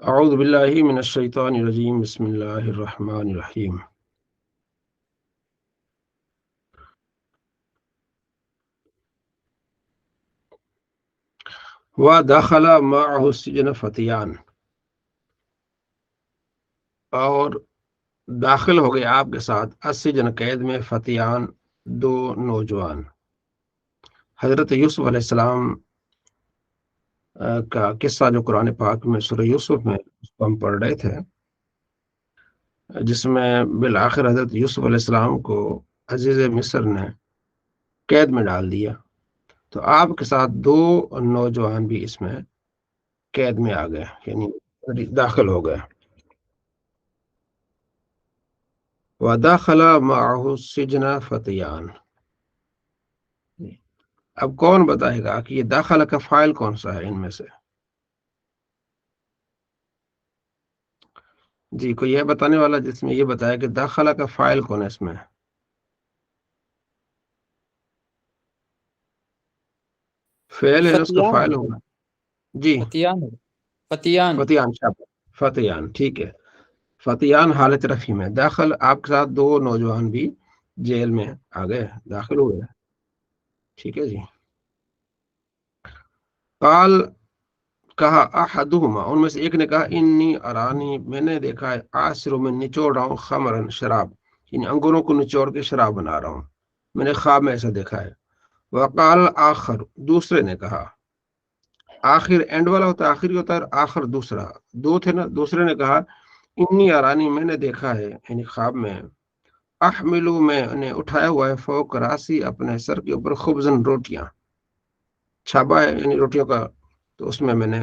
اعوذ باللہ من الشیطان الرجیم بسم اللہ الرحمن الرحیم ودخل معه السجن فتیان، اور داخل ہو گئے آپ کے ساتھ السجن قید میں فتیان، دو نوجوان۔ حضرت یوسف علیہ السلام کا قصہ جو قرآن پاک میں سورہ یوسف میں اس کو ہم پڑھ رہے تھے، جس میں بالآخر حضرت یوسف علیہ السلام کو عزیز مصر نے قید میں ڈال دیا، تو آپ کے ساتھ دو نوجوان بھی اس میں قید میں آ گئے، یعنی داخل ہو گئے۔ وَدَخَلَ مَعَهُ السِّجْنَ فَتِيَانِ، اب کون بتائے گا کہ یہ داخلہ کا فاعل کون سا ہے ان میں سے؟ جی، کوئی یہ بتانے والا جس میں یہ بتایا کہ داخلہ کا فاعل کون ہے اس میں؟ فعل ہے، اس کا فتیان فاعل ہوگا۔ جی، فتیان فتیان فتیان، فتیان، ٹھیک ہے۔ فتیان حالت رفع میں، داخل آپ کے ساتھ دو نوجوان بھی جیل میں آ گئے، داخل ہو گئے، ٹھیک ہے جی۔ قال، کہا احدہما، ان میں سے ایک نے کہا انی ارانی، میں نے دیکھا ہے آسر، میں نچوڑ رہا ہوں خمرن، شراب، یعنی انگوروں کو نچوڑ کے شراب بنا رہا ہوں، میں نے خواب میں ایسا دیکھا ہے۔ وقال آخر، دوسرے نے کہا، آخر اینڈ والا ہوتا ہے، آخری ہوتا ہے، اور آخر دوسرا، دو تھے نا، دوسرے نے کہا انی ارانی، میں نے دیکھا ہے یعنی خواب میں، احملو، میں نے اٹھایا ہوا ہے، فوق راسی، اپنے سر کے اوپر، خبزن، روٹیاں، چھابا ہے یعنی روٹیوں کا، تو اس میں نے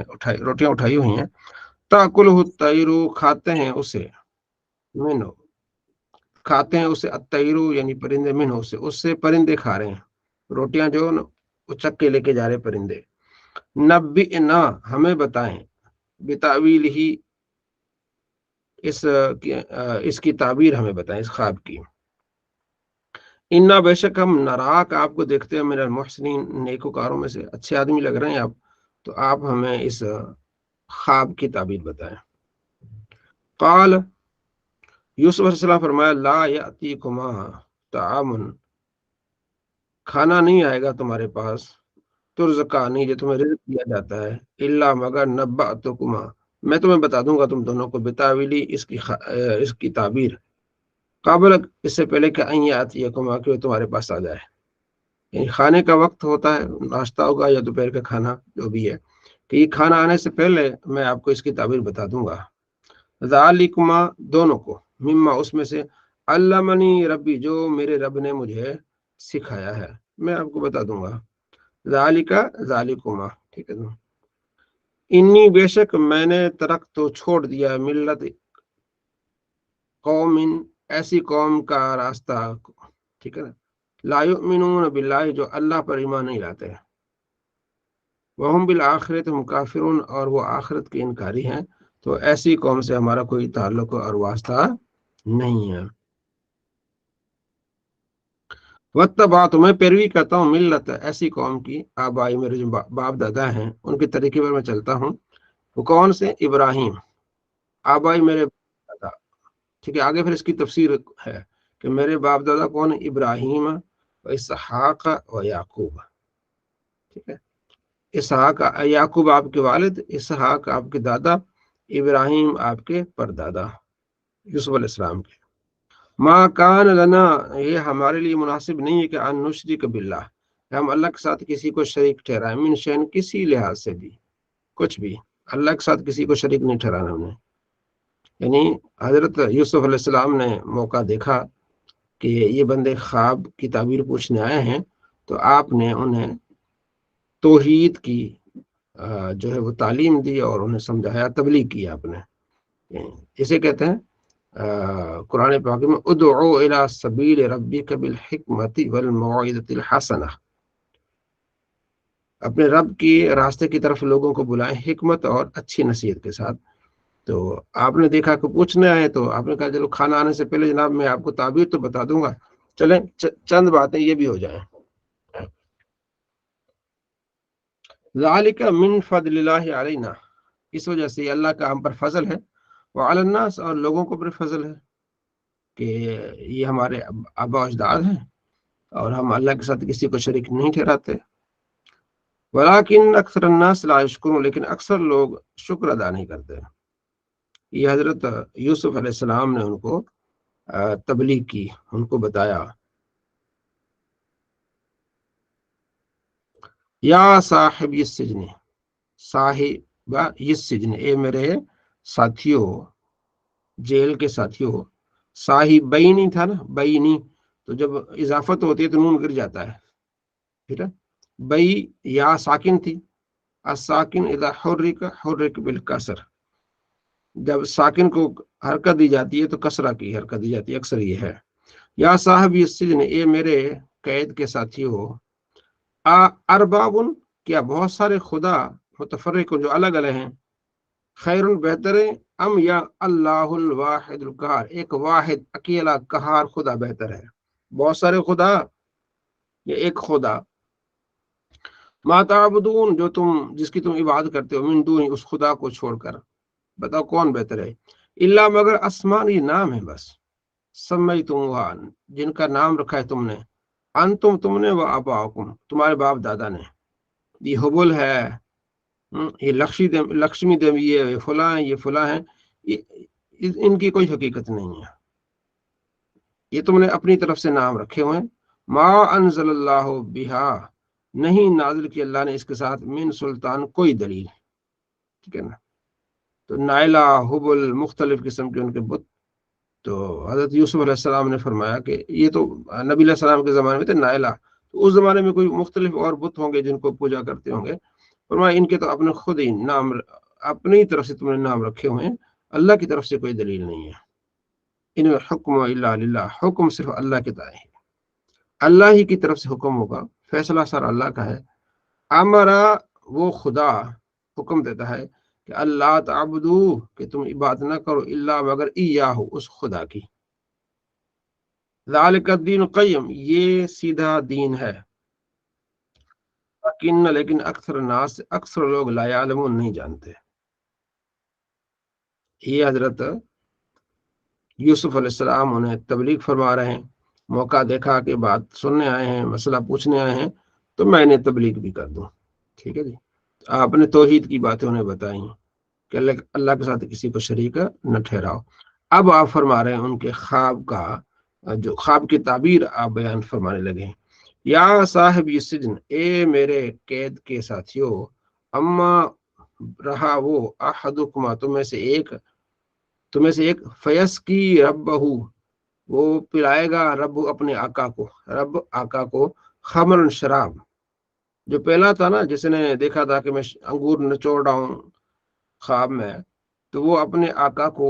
روٹیاں اٹھائی ہوئی ہیں۔ تاکلہ الطیرو، کھاتے ہیں اسے، منو، کھاتے ہیں اسے، الطیرو یعنی پرندے، منو، اس سے پرندے کھا رہے ہیں روٹیاں، جو اچک کے لے کے جا رہے پرندے۔ نبئنا، ہمیں بتائیں، بتاویل ہی، اس کی تعبیر ہمیں بتائیں، اس خواب کی۔ انا، بے شک ہم، نراک، آپ کو دیکھتے ہیں، من المحسنین، نیکوکاروں میں سے، اچھے آدمی لگ رہے ہیں آپ، تو آپ ہمیں اس خواب کی تعبیر بتائیں۔ قال، یوسف علیہ السلام فرمایا، لا یأتیکما طعام، کھانا نہیں آئے گا تمہارے پاس، ترزقانی، جو تمہیں رزق دیا جاتا ہے، الا مگر نبأتکما، میں تمہیں بتا دوں گا تم دونوں کو، بتاویلی، اس کی تعبیر، قبل، اس سے پہلے کہ ان یأتیکما، کہ وہ تمہارے پاس آ جائے، یعنی کھانے کا وقت ہوتا ہے، ناشتہ ہوگا یا دوپہر کا کھانا جو بھی ہے، کہ یہ کھانا آنے سے پہلے میں آپ کو اس کی تعبیر بتا دوں گا۔ ذالکما، دونوں کو، مما، اس میں سے، علمنی ربی، جو میرے رب نے مجھے سکھایا ہے، میں آپ کو بتا دوں گا۔ ذالکا، ذالکما، ٹھیک ہے۔ انی، بے شک میں نے، ترک، تو چھوڑ دیا، ملت قوم، ایسی قوم کا راستہ، ٹھیک ہے نا، لا یؤمنون باللہ، جو اللہ پر ایمان نہیں لاتے، وہم بالآخرۃ ہم کافرون، اور وہ آخرت کے انکاری ہیں، تو ایسی قوم سے ہمارا کوئی تعلق اور واسطہ نہیں ہے۔ واتبعت، میں پیروی کرتا ہوں، ملت، ایسی قوم کی، آبائی، میرے جو باپ دادا ہیں ان کے طریقے پر میں چلتا ہوں، وہ کون سے؟ ابراہیم، آبائی، میرے باپ دادا، ٹھیک ہے۔ آگے پھر اس کی تفسیر ہے کہ میرے باپ دادا کون؟ ابراہیم و اسحاق و یعقوب، ٹھیک ہے۔ اسحاق، یعقوب آپ کے والد، اسحاق آپ کے دادا، ابراہیم آپ کے پردادا، یوسف علیہ السلام کے۔ ما کان لنا، یہ ہمارے لیے مناسب نہیں ہے کہ ان نشرک باللہ، ہم اللہ کے ساتھ کسی کو شریک ٹھہرائیں، من شین، کسی لحاظ سے بھی، کچھ بھی، اللہ کے ساتھ کسی کو شریک نہیں ٹھہرانا ہم نے۔ یعنی حضرت یوسف علیہ السلام نے موقع دیکھا کہ یہ بندے خواب کی تعبیر پوچھنے آئے ہیں، تو آپ نے انہیں توحید کی جو ہے وہ تعلیم دی اور انہیں سمجھایا، تبلیغ کی آپ نے۔ اسے کہتے ہیں قرآن پاک میں، ادعو الی سبیل ربک بالحکمت والموعظۃ الحسنہ، اپنے رب کی راستے کی طرف لوگوں کو بلائیں، حکمت اور اچھی نصیحت کے ساتھ۔ تو آپ نے دیکھا کہ پوچھنے آئے، تو آپ نے کہا چلو کھانا آنے سے پہلے جناب میں آپ کو تعبیر تو بتا دوں گا، چلیں چند باتیں یہ بھی ہو جائیں۔ ذالک من فضل اللہ علینا، اس وجہ سے یہ اللہ کا ہم پر فضل ہے، وعلی الناس، اور لوگوں کو پر فضل ہے کہ یہ ہمارے آبا و اجداد ہیں اور ہم اللہ کے ساتھ کسی کو شریک نہیں ٹھہراتے. ولیکن اکثر الناس لا یشکرون، لیکن اکثر لوگ شکر ادا نہیں کرتے. یہ حضرت یوسف علیہ السلام نے ان کو تبلیغ کی، ان کو بتایا. یا صاحب السجن، صاحب السجن، اے میرے ساتھیوں، جیل کے ساتھیوں. صاحب بینی تھا نا، بینی، تو جب اضافت ہوتی ہے تو نون گر جاتا ہے، ٹھیک ہے. بئی یا ساکن تھی، الساکن اذا حرک بالکسر، جب ساکن کو حرکت دی جاتی ہے تو کسرہ کی حرکت دی جاتی ہے، اکثر یہ ہے. یا صاحب السجن، اے میرے قید کے ساتھیوں. ارباب، کیا بہت سارے خدا، متفرق جو الگ الگ ہیں، خیر بہتر ہے، ام یا اللہ الواحد القہار، ایک واحد اکیلا قہار خدا بہتر ہے. بہت سارے خدا یا ایک خدا. ما تعبدون، جو جس کی تم عبادت کرتے ہو، من دون، اس خدا کو چھوڑ کر، بتاؤ کون بہتر ہے. الا مگر اسمان، یہ نام ہے بس، سمیتموہا، جن کا نام رکھا ہے تم نے، تم نے، و آباؤکم، تمہارے باپ دادا نے. یہ حبل ہے، یہ لکشمی دیوی ہے، یہ فلاں ہیں، یہ فلاں ہیں، ان کی کوئی حقیقت نہیں ہے، یہ تم نے اپنی طرف سے نام رکھے ہوئے ہیں. ما انزل اللہ بہا، نہیں نازل کی اللہ نے اس کے ساتھ، من سلطان، کوئی دلیل، ٹھیک ہے نا. تو نائلہ، حبل، مختلف قسم کے ان کے بت. تو حضرت یوسف علیہ السلام نے فرمایا کہ یہ تو نبی علیہ السلام کے زمانے میں تھے نائلہ، تو اس زمانے میں کوئی مختلف اور بت ہوں گے جن کو پوجا کرتے ہوں گے. فرمایا ان کے تو اپنے خود ہی نام، اپنی طرف سے تم نے نام رکھے ہوئے ہیں، اللہ کی طرف سے کوئی دلیل نہیں ہے. ان الحکم الا للہ، حکم صرف اللہ کے تائیں ہے، اللہ ہی کی طرف سے حکم ہوگا، فیصلہ سر اللہ کا ہے. امرا، وہ خدا حکم دیتا ہے کہ اللہ تعبدو، کہ تم عبادت نہ کرو، الا مگر ایاہ، اس خدا کی. ذالک الدین القیم، یہ سیدھا دین ہے. لیکن اکثر الناس، اکثر لوگ لا یعلمون، نہیں جانتے. یہ حضرت یوسف علیہ السلام انہیں تبلیغ فرما رہے ہیں. موقع دیکھا کہ بات سننے آئے ہیں، مسئلہ پوچھنے آئے ہیں، تو میں انہیں تبلیغ بھی کر دوں. ٹھیک ہے جی. آپ نے توحید کی باتیں انہیں بتائی کہ اللہ کے ساتھ کسی کو شریک نہ ٹھہراؤ. اب آپ فرما رہے ہیں ان کے خواب کا، جو خواب کی تعبیر آپ بیان فرمانے لگے ہیں. یا صاحب السجن، اے میرے قید کے ساتھیوں. اما، رہا وہ، احدکما، تمہیں سے ایک فیس کی ربہ، وہ پلائے گا رب اپنے آقا کو، رب آقا کو، خمر، شراب. جو پہلا تھا نا، جس نے دیکھا تھا کہ میں انگور نچوڑ رہا ہوں خواب میں، تو وہ اپنے آقا کو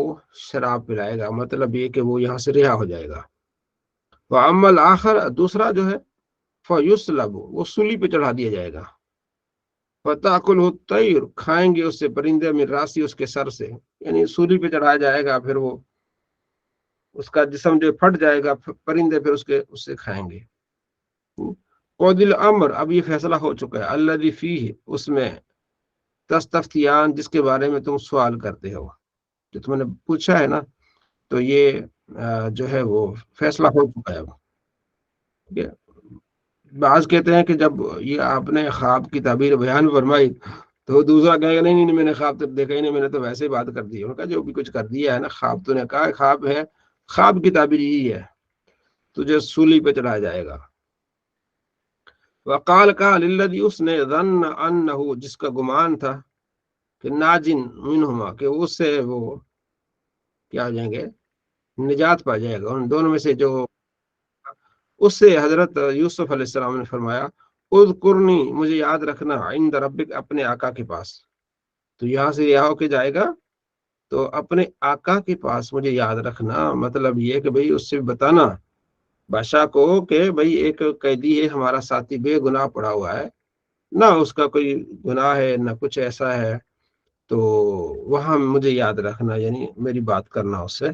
شراب پلائے گا، مطلب یہ کہ وہ یہاں سے رہا ہو جائے گا. وَأَمَّا الْآخَرُ، دوسرا جو ہے، فَيُصْلَبُ، وہ سولی پہ چڑھا دیا جائے گا. فَتَأْكُلُهُ الطَّيْرُ، کھائیں گے اس سے پرندے، من رَأْسِهِ، اس کے سر سے، یعنی سولی پہ چڑھایا جائے گا، پھر وہ اس کا جسم جو پھٹ جائے گا، پرندے پھر اس سے کھائیں گے. قُضِيَ الْأَمْرُ، اب یہ فیصلہ ہو چکا ہے، الَّذِي فِيهِ، اس میں، تستفتیان، جس کے بارے میں تم سوال کرتے ہو، جو تم نے پوچھا ہے نا، تو یہ جو ہے وہ فیصلہ ہو چکا ہے. ٹھیک ہے. بعض کہتے ہیں کہ جب یہ آپ نے خواب کی تعبیر بیان فرمائی تو دوسرا کہے گا نہیں میں نے خواب تو دیکھا ہی نہیں، میں نے تو ویسے ہی بات کر دی. ان کا جو بھی کچھ کر دیا ہے نا، خواب تو نے کہا خواب ہے، خواب کی تعبیر یہی ہے، تجھے سولی پہ چڑھایا جائے گا. وقال، کہا، للذی، اس نے، ظن انہ، جس کا گمان تھا کہ ناجن منہما، کہ اس سے وہ کیا ہو جائیں گے، نجات پا جائے گا ان دونوں میں سے. جو اس سے حضرت یوسف علیہ السلام نے فرمایا، اذکرنی، مجھے یاد رکھنا، عند ربک، اپنے آقا کے پاس. تو یہاں سے رہا ہو کے جائے گا تو اپنے آقا کے پاس مجھے یاد رکھنا، مطلب یہ کہ بھئی اس سے بتانا بادشاہ کو کہ بھئی ایک قیدی ہے ہمارا ساتھی، بے گناہ پڑا ہوا ہے، نہ اس کا کوئی گناہ ہے نہ کچھ ایسا ہے، تو وہاں مجھے یاد رکھنا، یعنی میری بات کرنا اس سے.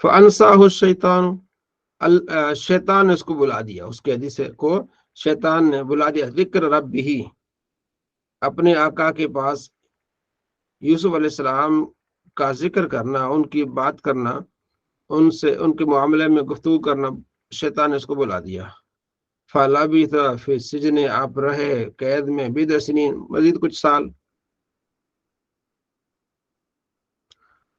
فَأَنْسَاهُ الشَّيْطَانُ، شیطان نے اس کو بلا دیا، اس قیدی سے کو شیطان نے بلا دیا، ذکر ربہ، اپنے آقا کے پاس یوسف علیہ السلام کا ذکر کرنا، ان کی بات کرنا، ان سے ان کے معاملے میں گفتگو کرنا، شیطان نے اس کو بلا دیا۔ فَلَبِثَ فِي السِّجْنِ، آپ رہے قید میں، بِضْعَ سِنِينَ، مزید کچھ سال،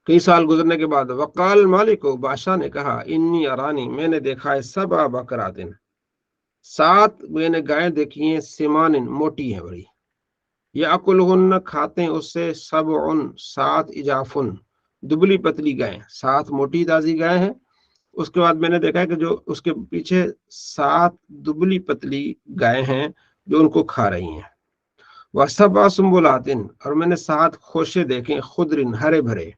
کئی سال گزرنے کے بعد۔ وقال مالک، بادشاہ نے کہا، انی ارانی، میں نے دیکھا ہے، 7 بقرات، 7 میں نے گائے دیکھی ہیں، سمان، موٹی ہیں بڑی، یاکلہن، کھاتے ہیں اس سے، 7 اجافن، دبلی پتلی گائے، 7 موٹی تازی گائے ہیں۔ اس کے بعد میں نے دیکھا ہے کہ جو اس کے پیچھے 7 دبلی پتلی گائے ہیں جو ان کو کھا رہی ہیں۔ وَسَبْعَ سُنبُلَاتٍ، اور میں نے 7 خوشے دیکھے، خضر، ہرے بھرے،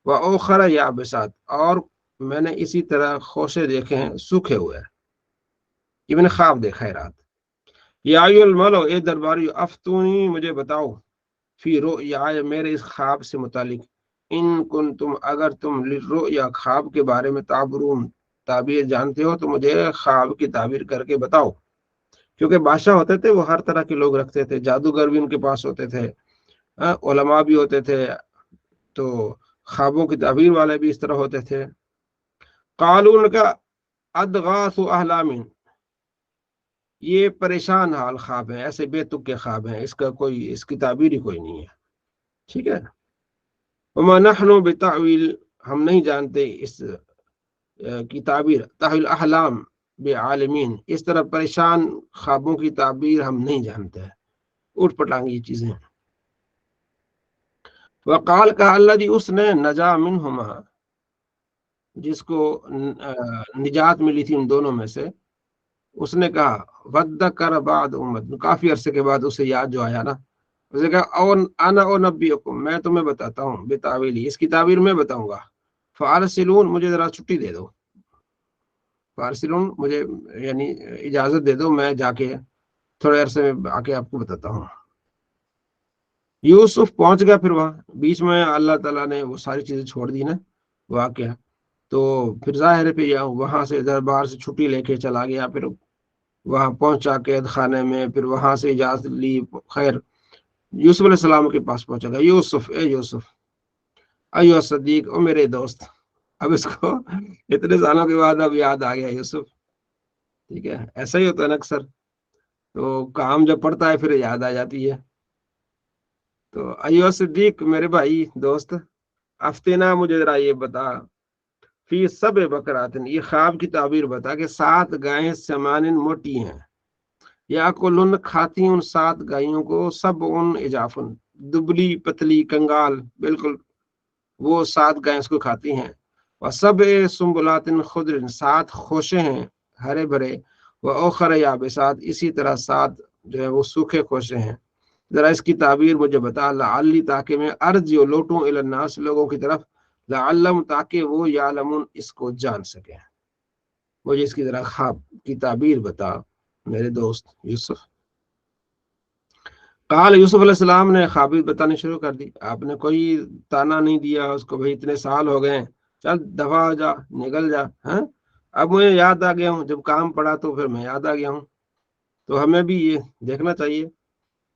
وَأُخَرَ یابسات، اور میں نے اسی طرح خوشے دیکھے ہیں سوکھے ہوئے۔ یہ میں نے خواب دیکھا ہے رات۔ یا ایھا الملأ، اے درباریو، افتونی، مجھے بتاؤ، فی رؤیایا، میرے اس خواب سے متعلق، ان کنتم، اگر تم للرؤیا، خواب کے بارے میں، تعبرون، تعبیر جانتے ہو تو مجھے خواب کی تعبیر کر کے بتاؤ۔ کیونکہ بادشاہ ہوتے تھے وہ ہر طرح کے لوگ رکھتے تھے، جادوگر بھی ان کے پاس ہوتے تھے، علماء بھی ہوتے تھے، تو خوابوں کی تعبیر والے بھی اس طرح ہوتے تھے۔ قالوا، ان کا، اضغاث احلام، یہ پریشان حال خواب ہیں، ایسے بے تک کے خواب ہیں، اس کی تعبیر ہی کوئی نہیں ہے، ٹھیک ہے۔ وما نحن بتعویل، ہم نہیں جانتے اس کی تعبیر، تعویل احلام بعالمین، اس طرح پریشان خوابوں کی تعبیر ہم نہیں جانتے، اٹھ پٹانگ یہ چیزیں ہیں۔ وقال کا الذی، اس نے، نجا منہما، جس کو نجات ملی تھی ان دونوں میں سے، اس نے کہا، وذکر بعد امت، کافی عرصے کے بعد اسے یاد جو آیا نا، اس نے کہا، انا انبئکم، میں تمہیں بتاتا ہوں، بتاویلی، اس کی تعبیر میں بتاؤں گا، فارسلون، مجھے ذرا چھٹی دے دو، فارسلون، مجھے یعنی اجازت دے دو، میں جا کے تھوڑے عرصے میں آ کے آپ کو بتاتا ہوں۔ یوسف پہنچ گیا پھر وہاں، بیچ میں اللہ تعالیٰ نے وہ ساری چیزیں چھوڑ دی نا واقعہ، تو پھر ظاہر ہے پھر وہاں سے دربار سے چھٹی لے کے چلا گیا، پھر وہاں پہنچا قید خانے میں، پھر وہاں سے اجازت لی، خیر یوسف علیہ السلام کے پاس پہنچا گیا، یوسف، اے یوسف، ایو صدیق، او میرے دوست، اب اس کو اتنے سالوں کے بعد اب یاد آ گیا یوسف، ٹھیک ہے، ایسا ہی ہوتا ہے نا اکثر، تو کام جب پڑتا ہے پھر یاد آ جاتی ہے۔ تو ایو صدیق، میرے بھائی دوست، افتنا، مجھے ذرا یہ بتا، فی 7 بقرات، یہ خواب کی تعبیر بتا کہ 7 گائیں سمان، موٹی ہیں، یا کلن، کھاتی ان 7 گائیوں کو، 7 اجافن، دبلی پتلی کنگال بالکل، وہ 7 گائیں اس کو کھاتی ہیں، وَسَبْعِ سُنبُلَاتٍ خُضْرٍ، 7 خوشے ہیں ہرے بھرے، وَأُخَرَ یابسات، اسی طرح 7 جو ہے وہ سوکھے خوشے ہیں۔ ذرا اس کی تعبیر مجھے بتا، لعلی، تاکہ میں ارجع، لوٹوں، الی الناس، لوگوں کی طرف، لعلہم، تاکہ وہ یعلمون، اس کو جان سکیں، مجھے اس کی ذرا خواب کی تعبیر بتا میرے دوست یوسف۔ قال، یوسف علیہ السلام نے خوابی بتانی شروع کر دی، آپ نے کوئی تانا نہیں دیا اس کو، بھئی اتنے سال ہو گئے، چل دفع ہو جا، نکل جا، ہاں اب مجھے یاد آ گیا ہوں، جب کام پڑا تو پھر میں یاد آ گیا ہوں۔ تو ہمیں بھی یہ دیکھنا چاہیے،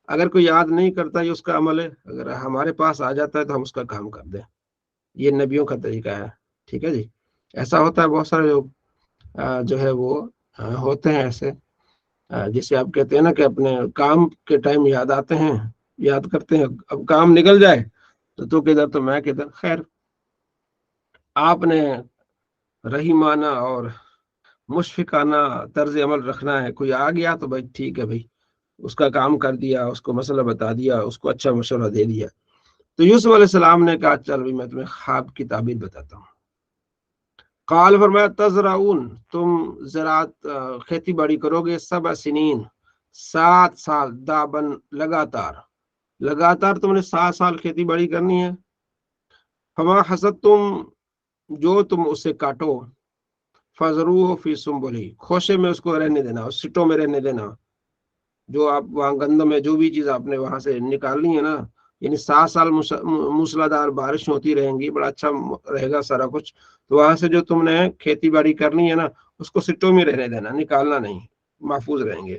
اگر کوئی یاد نہیں کرتا یہ اس کا عمل ہے، اگر ہمارے پاس آ جاتا ہے تو ہم اس کا کام کر دیں، یہ نبیوں کا طریقہ ہے، ٹھیک ہے جی۔ ایسا ہوتا ہے، بہت سارے لوگ جو ہے وہ ہوتے ہیں ایسے، جسے آپ کہتے ہیں نا کہ اپنے کام کے ٹائم یاد آتے ہیں، یاد کرتے ہیں، اب کام نکل جائے تو کدھر تو میں کدھر۔ خیر، آپ نے رحیمانہ اور مشفقانہ طرز عمل رکھنا ہے، کوئی آ گیا تو بھائی ٹھیک ہے، بھائی اس کا کام کر دیا، اس کو مسئلہ بتا دیا، اس کو اچھا مشورہ دے دیا۔ تو یوسف علیہ السلام نے کہا، چل بھائی میں تمہیں خواب کی تعبیر بتاتا ہوں۔ قال، فرمایا، تزرعون، تم زراعت کھیتی باڑی کرو گے، 7 سنین، 7 سال، دابن، لگاتار تم نے 7 سال کھیتی باڑی کرنی ہے۔ فما حصدتم، جو تم اسے کاٹو، فذروہ فی سنبلہ، خوشے میں اس کو رہنے دینا، اس سٹوں میں رہنے دینا، جو آپ وہاں گندم میں جو بھی چیز آپ نے وہاں سے نکالنی ہے نا، یعنی 7 سال موسلادھار بارش ہوتی رہیں گی، بڑا اچھا رہے گا سارا کچھ، تو وہاں سے جو تم نے کھیتی باڑی کرنی ہے نا، اس کو سٹوں میں رہنے دینا، نکالنا نہیں، محفوظ رہیں گے۔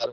8?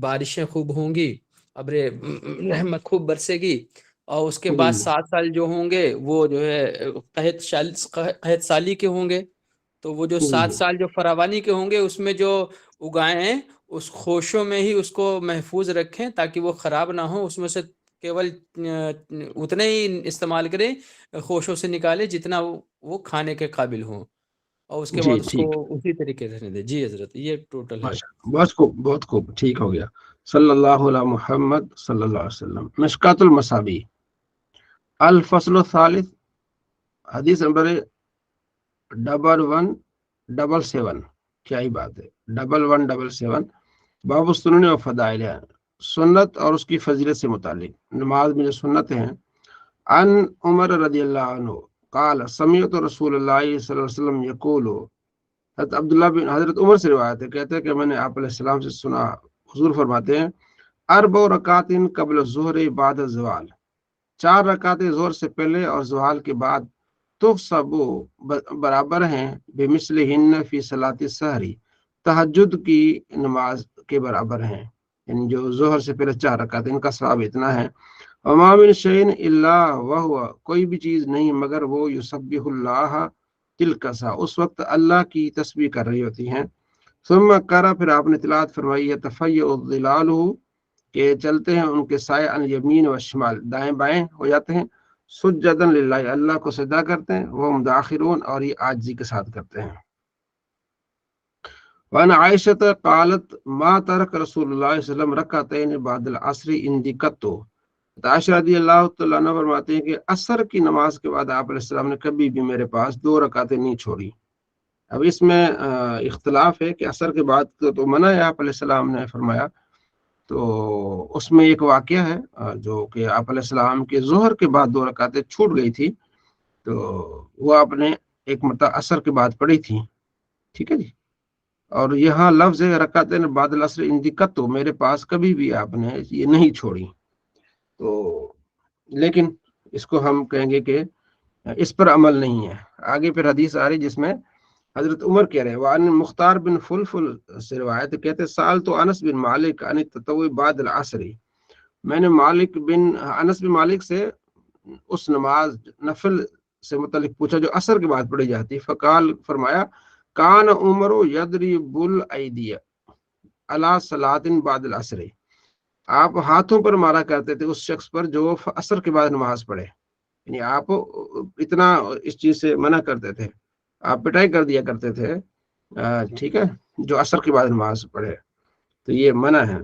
بارشیں خوب ہوں گی، ابر رحمت خوب برسے گی، اور اس کے بعد 7 سال جو ہوں گے وہ جو ہے قحط سالی کے ہوں گے. تو وہ جو 7 سال جو فراوانی کے ہوں گے اس میں جو اگائیں اس خوشوں میں ہی اس کو محفوظ رکھیں تاکہ وہ خراب نہ ہو، اس میں سے کیول اتنے ہی استعمال کریں خوشوں سے نکالے جتنا وہ کھانے کے قابل ہوں، اور اس کے بعد اس کو اسی طریقے سے دیں. جی حضرت یہ ٹوٹل ہے. بہت خوب، بہت خوب، ٹھیک ہو گیا. صلی اللہ علیہ محمد صلی اللہ علیہ وسلم. مشکات المصابیح الفصل الثالث، حدیث نمبر 1177. کیا ہی بات ہے، 1177. باب السنن و فضائل، سنت اور اس کی فضیلت سے متعلق. نماز میں جو سنت ہیں. عن عمر رضی اللہ عنہ قال سمعت رسول اللہ صلی اللہ علیہ وسلم یقول، حضرت عبداللہ بن حضرت عمر سے روایت ہے، کہتے ہیں کہ میں نے آپ علیہ السلام سے سنا، حضور فرماتے ہیں 4 رکعات قبل الظہر بعد الزوال، 4 رکعتیں ظہر سے پہلے اور زوال کے بعد، تحسب برابر ہیں بمثلہن فی صلاۃ السحر، تہجد کی نماز کے برابر ہیں، یعنی جو ظہر سے پہلے 4 رکعتیں، ان کا ثواب اتنا ہے. وما من شیء الا وهو، کوئی بھی چیز نہیں مگر وہ یسبح اللہ تلکسا، اس وقت اللہ کی تسبیح کر رہی ہوتی ہیں. ثم قرأ، پھر آپ نے تلاوت فرمائی ہے، تفیع الظلال، کہ چلتے ہیں ان کے سائے، عن الیمین و شمال، دائیں بائیں ہو جاتے ہیں، سجدن للہ، اللہ کو سجدہ کرتے ہیں، وہ مداخرون، اور یہ عاجزی کے ساتھ کرتے ہیں. وعن عائشہ قالت ما ترک رسول اللہ صلی اللہ علیہ وسلم رکعتین بعد العصر اندی قط، عائشہ رضی اللہ تعالیٰ عنہ فرماتے ہیں کہ عصر کی نماز کے بعد آپ علیہ السلام نے کبھی بھی میرے پاس 2 رکعتیں نہیں چھوڑی. اب اس میں اختلاف ہے کہ عصر کے بعد تو منع ہے آپ علیہ السلام نے فرمایا، تو اس میں ایک واقعہ ہے جو کہ آپ علیہ السلام کے ظہر کے بعد 2 رکعتیں چھوٹ گئی تھی، تو وہ آپ نے ایک مرتبہ عصر کے بعد پڑھی تھی. ٹھیک ہے جی. اور یہاں لفظ ہے رکعتین بعد العصر اندی قط، میرے پاس کبھی بھی آپ نے یہ نہیں چھوڑی. تو لیکن اس کو ہم کہیں گے کہ اس پر عمل نہیں ہے. آگے پھر حدیث آ رہی جس میں حضرت عمر کہہ رہے ہیں، وعن مختار بن فلفل سے روایت کہتے سال تو انس بن مالک عن التطوع بعد العصر، میں نے انس بن مالک سے اس نماز نفل سے متعلق پوچھا جو عصر کے بعد پڑھی جاتی. فقال، فرمایا، کان عمر یضرب الایدی علی صلاۃ بعد العصر، آپ ہاتھوں پر مارا کرتے تھے اس شخص پر جو عصر کے بعد نماز پڑھے، یعنی آپ اتنا اس چیز سے منع کرتے تھے، آپ پٹائی کر دیا کرتے تھے، ٹھیک ہے، جو عصر کے بعد نماز پڑھے، تو یہ منع ہے.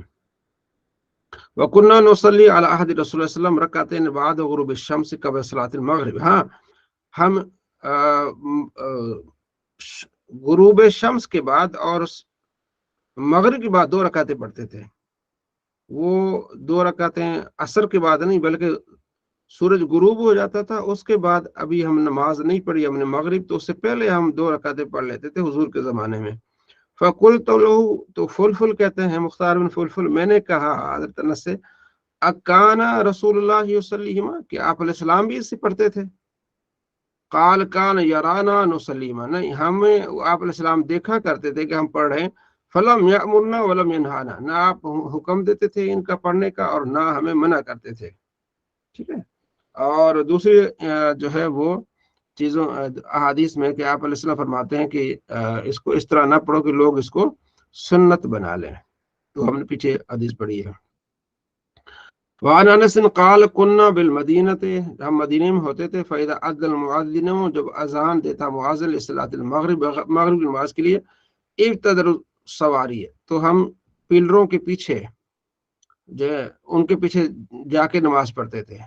وَكُنَّا نُصَلِّي عَلَى عَهْدِ رسول اللہ صلی اللہ علیہ وسلم رکعتین بعد غروب الشمس قبل صلاۃ المغرب، ہاں ہم غروب شمس کے بعد اور مغرب کے بعد 2 رکعتیں پڑھتے تھے. وہ 2 رکعتیں عصر کے بعد نہیں بلکہ سورج غروب ہو جاتا تھا اس کے بعد، ابھی ہم نماز نہیں پڑھی ہم نے مغرب، تو اس سے پہلے ہم 2 رکعتیں پڑھ لیتے تھے حضور کے زمانے میں. فقلت له، تو فلفل کہتے ہیں مختار بن فلفل، میں نے کہا حضرت انس سے، اکانا رسول اللہ یصلیہما، کہ آپ علیہ السلام بھی اس سے پڑھتے تھے؟ قال کان یرانا نصلیما، نہیں ہمیں آپ علیہ السلام دیکھا کرتے تھے کہ ہم پڑھ رہے ہیں. فلم یأمرنا ولم ینہانا، نہ آپ حکم دیتے تھے ان کا پڑھنے کا اور نہ ہمیں منع کرتے تھے. ٹھیک ہے. اور دوسری جو ہے وہ چیزوں احادیث میں کہ آپ علیہ السلام فرماتے ہیں کہ اس کو اس طرح نہ پڑھو کہ لوگ اس کو سنت بنا لیں، تو ہم نے پیچھے حدیث پڑھی ہے. وعن انس قال كنا بالمدینہ، ہم مدینے میں ہوتے تھے، فاذا اذن المؤذن، جب اذان دیتا مؤذن لصلاۃ المغرب، مغرب کی نماز کے لیے، ابتدر سواری، تو ہم پلروں کے پیچھے جو ان کے پیچھے جا کے نماز پڑھتے تھے.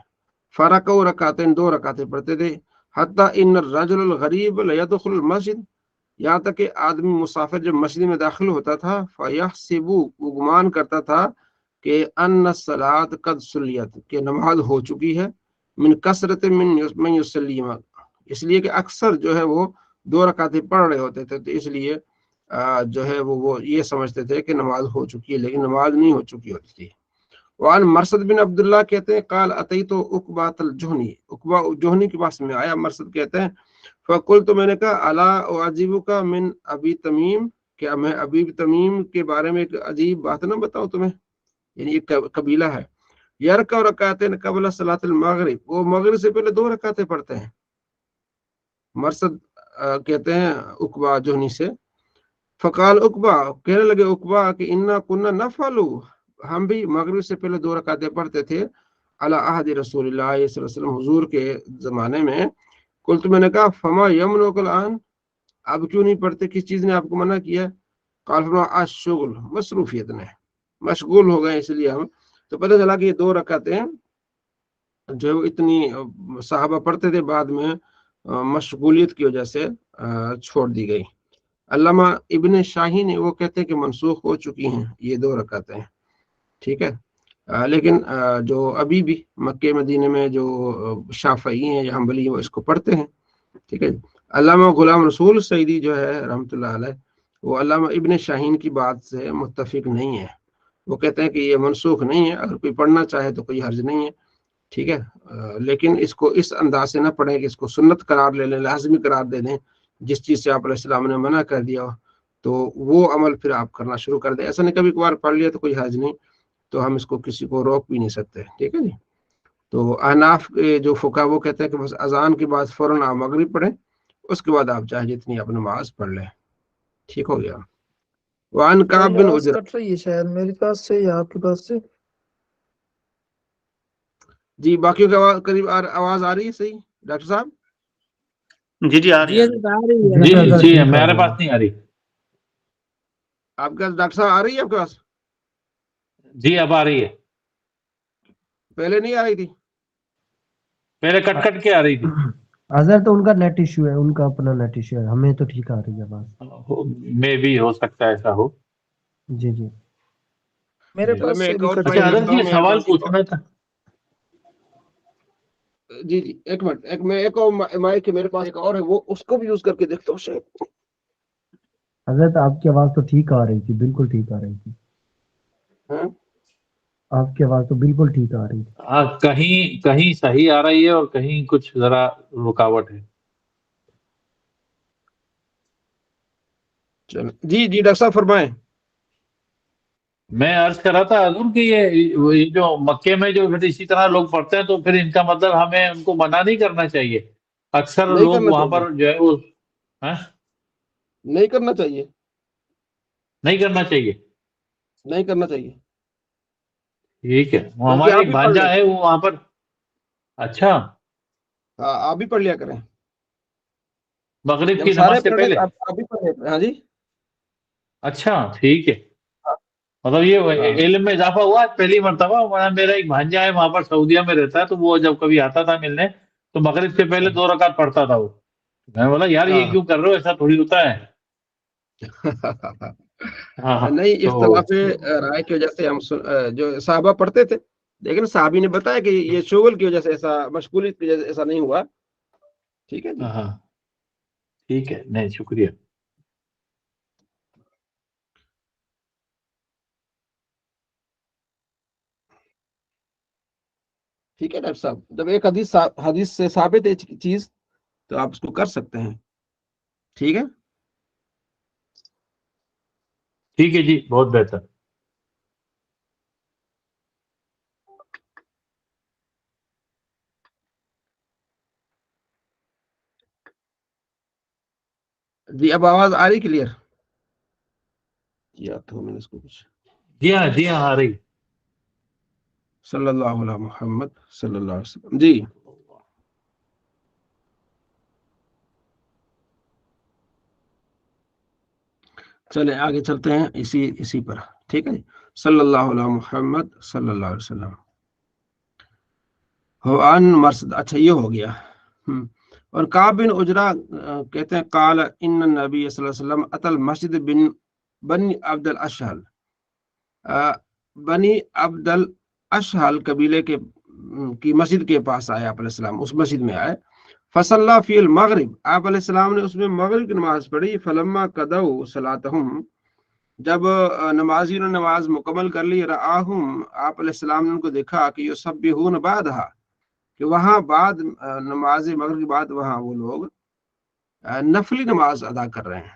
فرقوا رکعتین، 2 رکعتیں پڑھتے تھے. حتی ان الرجل الغریب لیدخل المسجد، یہاں تک کہ آدمی مسافر جب مسجد میں داخل ہوتا تھا، فیحسب، وہ گمان کرتا تھا کہ ان الصلاۃ قد صلیت، کہ نماز ہو چکی ہے، من کثرت من یصلیما، اس لیے کہ اکثر جو ہے وہ 2 رکعتیں پڑھ رہے ہوتے تھے، تو اس لیے جو ہے وہ یہ سمجھتے تھے کہ نماز ہو چکی ہے، لیکن نماز نہیں ہو چکی ہوتی تھی. وعن مرثد بن عبداللہ کہتے ہیں قال اتیت عقبہ الجہنی، عقبہ جوہنی کے پاس میں آیا، مرثد کہتے ہیں، فقلت، تو میں نے کہا، الا اعجبک من ابی تمیم کیا میں ابی تمیم کے بارے میں ایک عجیب بات نہ بتاؤں تمہیں؟ یعنی ایک قبیلہ ہے، یرکع رکعتین قبل صلاۃ المغرب، وہ مغرب سے پہلے 2 رکعتیں پڑھتے ہیں۔ مرصد کہتے ہیں عقبہ جوہنی سے، فقال عقبہ، کہنے لگے عقبہ کہ انا کننا نفعل، ہم بھی مغرب سے پہلے 2 رکعتیں پڑھتے تھے، علی عہد رسول اللہ صلی اللہ علیہ وسلم، حضور کے زمانے میں۔ قلت، میں نے کہا، فما یمنعک الآن، اب کیوں نہیں پڑھتے، کس چیز نے آپ کو منع کیا؟ قال فرمایا الشغل، مصروفیت نے، مشغول ہو گئے اس لیے ہم۔ تو پتہ چلا کہ یہ 2 رکعتیں جو اتنی صحابہ پڑھتے تھے، بعد میں مشغولیت کی وجہ سے چھوڑ دی گئی۔ علامہ ابن شاہین وہ کہتے ہیں کہ منسوخ ہو چکی ہیں یہ 2 رکعتیں، ٹھیک ہے۔ لیکن جو ابھی بھی مکے مدینے میں جو شافعی ہیں یا حنبلی ہیں وہ اس کو پڑھتے ہیں، ٹھیک ہے۔ علامہ غلام رسول سعیدی جو ہے رحمۃ اللہ علیہ، وہ علامہ ابن شاہین کی بات سے متفق نہیں ہے، وہ کہتے ہیں کہ یہ منسوخ نہیں ہے، اگر کوئی پڑھنا چاہے تو کوئی حرج نہیں ہے، ٹھیک ہے۔ لیکن اس کو اس انداز سے نہ پڑھیں کہ اس کو سنت قرار لے لیں، لازمی قرار دے دیں، جس چیز سے آپ علیہ السلام نے منع کر دیا تو وہ عمل پھر آپ کرنا شروع کر دیں۔ ایسا نہیں، کبھی کبھار پڑھ لیا تو کوئی حرج نہیں، تو ہم اس کو کسی کو روک بھی نہیں سکتے، ٹھیک ہے جی۔ تو احناف کے جو فقہا وہ کہتے ہیں کہ بس اذان کے بعد فوراً آپ مغرب پڑھیں، اس کے بعد آپ چاہے جتنی آپ نماز پڑھ لیں، ٹھیک ہو گیا۔ وعن کعب بن آواز عجرہ، کٹ رہی ہے شاید میری پاس سے یا آپ کے پاس سے؟ جی باقیوں کی آواز قریب آواز آ رہی ہے صحیح ڈاکٹر صاحب؟ جی آ رہی جی ہے۔ حضرت آ رہی ہے۔ جی جی حضرت جی ٹھیک آ میرے رہی پاس ہے۔ نہیں آ رہی۔ آپ کے پاس ڈاکٹر صاحب آ رہی ہے آپ کے پاس؟ جی اب آ رہی ہے، پہلے نہیں آ رہی تھی؟ پہلے کٹ کٹ کے آ رہی تھی۔ حضرت ان کا نیٹ ایشو ہے، ان کا اپنا نیٹ ایشو ہے، ہمیں تو ٹھیک آ رہی ہے بات۔ میں بھی ہو سکتا ہے ایسا ہو۔ جی جی میرے جی۔ چلو پاس میں سے ایک بھی اور کٹ پوائنٹ اچھا رہی حضرت رکھتا ہے۔ جی ہوں سوال مہربانی پوچھنا تھا۔ جی ایک منٹ، میں ایک اور مائک میرے پاس ایک اور ہے، وہ اس کو بھی یوز کر کے دیکھتا ہوں شاید۔ حضرت آپ کی آواز تو ٹھیک آ رہی تھی، بالکل ٹھیک آ رہی تھی، ہاں آپ کی آواز تو بالکل ٹھیک آ رہی تھی۔ ہاں کہیں کہیں صحیح آ رہی ہے اور کہیں کچھ ذرا رکاوٹ ہے۔ چلو جی ڈاکٹر صاحب فرمائیں۔ میں عرض کر رہا تھا حضور کہ یہ جو مکے میں جو پھر اسی طرح لوگ پڑھتے ہیں تو پھر ان کا مطلب ہمیں ان کو منع نہیں کرنا چاہیے؟ اکثر نہیں لوگ کرنا وہاں چاہیے، پر جو ہے وہ نہیں کرنا چاہیے، نہیں کرنا چاہیے۔ نہیں کرنا چاہیے، ٹھیک ہے، وہ بلکہ ہمارا آپ ایک بھی پڑھ لیں۔ بھانجا ہے وہ وہاں پر۔ اچھا، ہاں آپ بھی پڑھ لیا کریں، مغرب جب کی سارے نماز سے پڑھ لیں پہلے؟ تو آپ بھی پڑھ لیا کریں۔ ہاں جی اچھا ٹھیک ہے، مطلب یہ ہاں علم میں اضافہ ہوا ہے پہلی مرتبہ۔ میرا ایک بھانجا ہے وہاں پر سعودیہ میں رہتا ہے، تو وہ جب کبھی آتا تھا ملنے تو مغرب سے پہلے 2 رکعت پڑھتا تھا وہ۔ میں بولا یار یہ ہاں کیوں کر رہے ہو، ایسا تھوڑی ہوتا ہے۔ ہاں ہاں نہیں، تو اختلاف رائے کی وجہ سے ہم جو صحابہ پڑھتے تھے، لیکن صحابی نے بتایا کہ یہ شغل کی وجہ سے ایسا، مشغولیت کی وجہ سے ایسا نہیں ہوا، ٹھیک ہے جی۔ ہاں ہاں ٹھیک ہے، نہیں شکریہ۔ ٹھیک ہے ڈاکٹر صاحب، جب ایک حدیث سے ثابت ہے چیز تو آپ اس کو کر سکتے ہیں، ٹھیک ہے۔ ٹھیک ہے جی، بہت بہتر۔ جی اب آواز آ رہی کلیئر؟ کیا تو میں نے اس کو کچھ جی ہاں جی ہاں آ رہی۔ صلی اللہ علیہ محمد صلی اللہ علیہ وسلم۔ جی چلیں آگے چلتے ہیں اسی پر، ٹھیک ہے۔ صلی اللہ علیہ محمد صلی اللہ علیہ وسلم۔ مرسد، اچھا یہ ہو گیا۔ اور کعب بن عجرہ کہتے ہیں قال ان النبی صلی اللہ علیہ وسلم اتى المسجد بنی عبد الاشہل، بنی عبد الاشہل قبیلے کی مسجد کے پاس آئے آپ علیہ السلام، اس مسجد میں آئے۔ فصلی فی المغرب، آپ علیہ السلام نے اس میں مغرب کی نماز پڑھی۔ فلما قضوا صلاتهم، جب نمازیوں نے نماز مکمل کر لی، رآہم، آپ علیہ السلام نے ان کو دیکھا کہ یسبحون بعدها، کہ وہاں بعد نماز مغرب کے بعد وہاں وہ لوگ نفلی نماز ادا کر رہے ہیں۔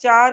4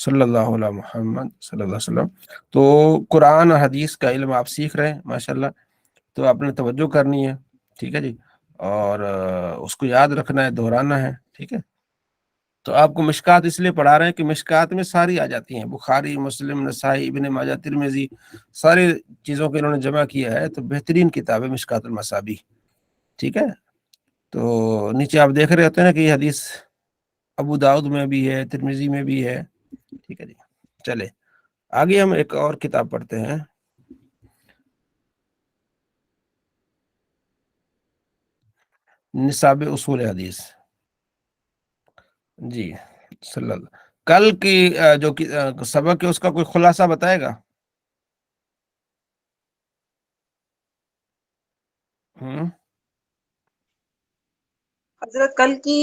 صلی اللہ علیہ محمد صلی اللہ علیہ وسلم۔ تو قرآن اور حدیث کا علم آپ سیکھ رہے ہیں ماشاءاللہ، تو آپ نے توجہ کرنی ہے، ٹھیک ہے جی، اور اس کو یاد رکھنا ہے، دہرانا ہے، ٹھیک ہے۔ تو آپ کو مشکات اس لیے پڑھا رہے ہیں کہ مشکات میں ساری آ جاتی ہیں، بخاری، مسلم، نسائی، ابن ماجہ، ترمذی، ساری چیزوں کو انہوں نے جمع کیا ہے، تو بہترین کتاب ہے مشکات المصابیح، ٹھیک ہے۔ تو نیچے آپ دیکھ رہے ہوتے ہیں نا کہ یہ حدیث ابو داؤد میں بھی ہے، ترمذی میں بھی ہے، ٹھیک ہے جی۔ چلے آگے ہم ایک اور کتاب پڑھتے ہیں، نصاب اصول حدیث، جی صلی اللہ۔ کل کی جو سبق ہے اس کا کوئی خلاصہ بتائے گا؟ حضرت کل کی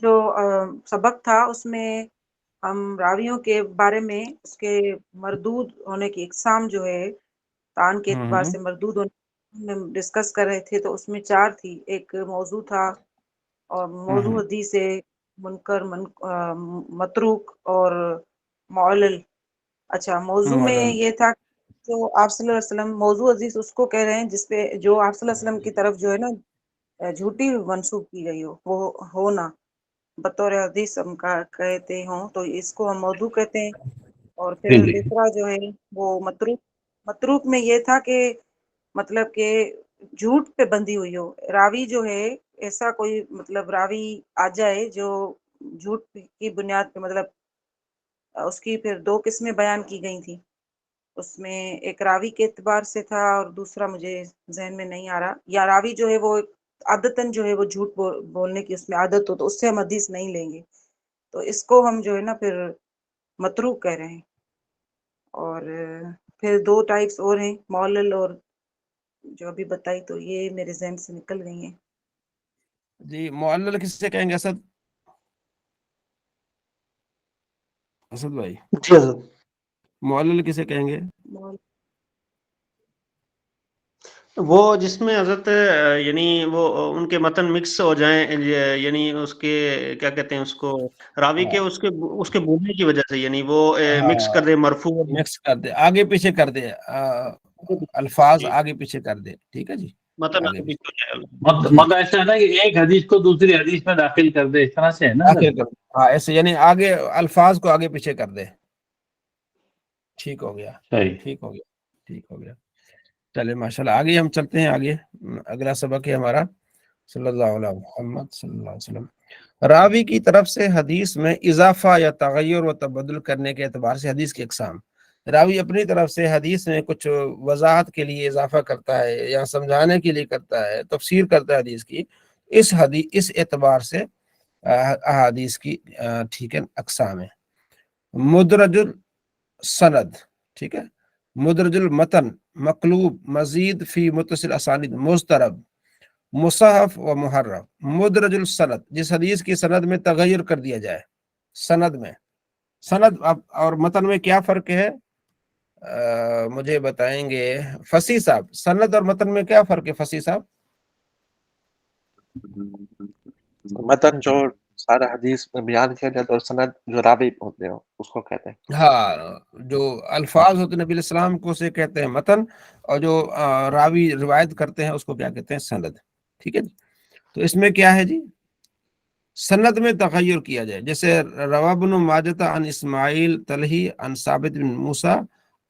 جو سبق تھا اس میں ہم راویوں کے بارے میں اس کے مردود ہونے کی اقسام جو ہے تان کے اعتبار سے مردود ہونے میں ڈسکس کر رہے تھے، تو اس میں 4 تھی۔ ایک موضوع تھا، اور موضوع حدیث سے منکر، متروک اور معلل۔ اچھا، موضوع میں یہ تھا جو آپ صلی اللہ علیہ وسلم، موضوع حدیث اس کو کہہ رہے ہیں جس پہ جو آپ صلی اللہ علیہ وسلم کی طرف جو ہے نا جھوٹی منسوب کی گئی ہو، وہ ہونا بطور حدیث ہم کہتے ہوں تو اس کو ہم موضوع کہتے ہیں۔ اور پھر دوسرا جو ہے وہ متروک۔ متروک میں یہ تھا کہ مطلب کہ جھوٹ پہ بندھی ہوئی ہو، راوی جو ہے ایسا کوئی مطلب راوی آ جائے جو جھوٹ کی بنیاد پہ، مطلب اس کی پھر 2 قسمیں بیان کی گئی تھی، اس میں ایک راوی کے اعتبار سے تھا اور دوسرا مجھے ذہن میں نہیں آ رہا، یا راوی جو ہے وہ عادتاً جو ہے وہ جھوٹ بولنے کی اس میں عادت ہو تو اس سے ہم حدیث نہیں لیں گے، تو اس کو ہم جو ہے نا پھر متروک کہہ رہے ہیں۔ اور پھر 2 ٹائپس اور ہیں، معلل اور جو ابھی بتائی، تو یہ میرے ذہن سے نکل گئی ہیں۔ جی معلل کس سے کہیں گے اسد بھائی؟ جی حضرت، معلل کسے کہیں گے؟ وہ جس میں حضرت یعنی وہ ان کے متن مکس ہو جائیں، یعنی اس کے کیا کہتے ہیں اس کو، راوی کے اس کے بولنے کی وجہ سے، یعنی وہ مکس کر دے، مرفوع مکس کر دے، آگے پیچھے کر دے، الفاظ آگے پیچھے کر دے، ٹھیک ہے جی، متن آگے پیچھے مطلب ایسا ہے نا کہ ایک حدیث کو دوسری حدیث میں داخل کر دے، اس طرح سے ہے نا آخر کر، ہاں ایسے، یعنی آگے الفاظ کو آگے پیچھے کر دے، ٹھیک ہو گیا، صحیح۔ ٹھیک ہو گیا، ٹھیک ہو گیا۔ چلے ماشاءاللہ، آگے ہم چلتے ہیں، آگے اگلا سبق ہے ہمارا صلی اللہ علیہ محمد صلی اللہ علیہ وسلم۔ راوی کی طرف سے حدیث میں اضافہ یا تغیر و تبدل کرنے کے اعتبار سے حدیث کی اقسام۔ راوی اپنی طرف سے حدیث میں کچھ وضاحت کے لیے اضافہ کرتا ہے یا سمجھانے کے لیے کرتا ہے، تفسیر کرتا ہے حدیث کی، اس اعتبار سے احادیث کی ٹھیک ہے اقسام ہے۔ مدرج السند، ٹھیک ہے، مدرج المتن، مقلوب، مزید فی متصل اسانید، مضطرب، مصحف و محرف۔ مدرج السند، جس حدیث کی سند میں تغیر کر دیا جائے، سند میں، سند اور متن میں کیا فرق ہے؟ مجھے بتائیں گے فصیح صاحب، سند اور متن میں کیا فرق ہے فصیح صاحب؟ متن جو سارا حدیث میں بیان کیا جاتا ہے، اور سند جو راوی ہوتے ہیں اس کو کہتے ہیں۔ ہاں، جو الفاظ ہوتے ہیں نبی علیہ السلام کو سے کہتے ہیں متن، اور جو راوی روایت کرتے ہیں اس کو کیا کہتے ہیں؟ سند، ٹھیک ہے جی۔ تو اس میں کیا ہے جی؟ سند میں تغیر کیا جائے، جیسے روا بن ماجہ عن اسماعیل طلحی عن ثابت بن موسیٰ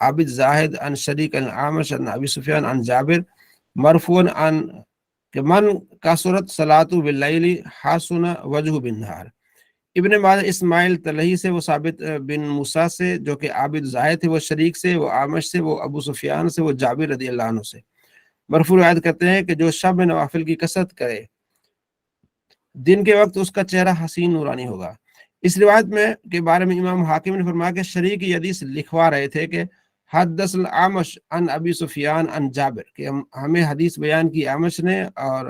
عابد زاہد عن شریک عن عامش عن ابی سفیان عن جابر مرفوعا عن کہ من کثرت صلاۃ باللیل حسن وجہ بالنہار۔ ابن ماجہ اسماعیل طلحی سے، وہ ثابت بن موسیٰ سے جو کہ عابد زاہد تھے، وہ شریک سے، وہ عامش سے، وہ ابو سفیان سے، وہ جابر رضی اللہ عنہ سے مرفوع روایت کرتے ہیں کہ جو شب نوافل کی کثرت کرے دن کے وقت اس کا چہرہ حسین نورانی ہوگا۔ اس روایت میں کے بارے میں امام حاکم نے فرمایا کہ شریک یہ حدیث لکھوا رہے تھے کہ حدث العامش عن ابی سفیان عن جابر، کہ ہمیں حدیث بیان کی عامش نے اور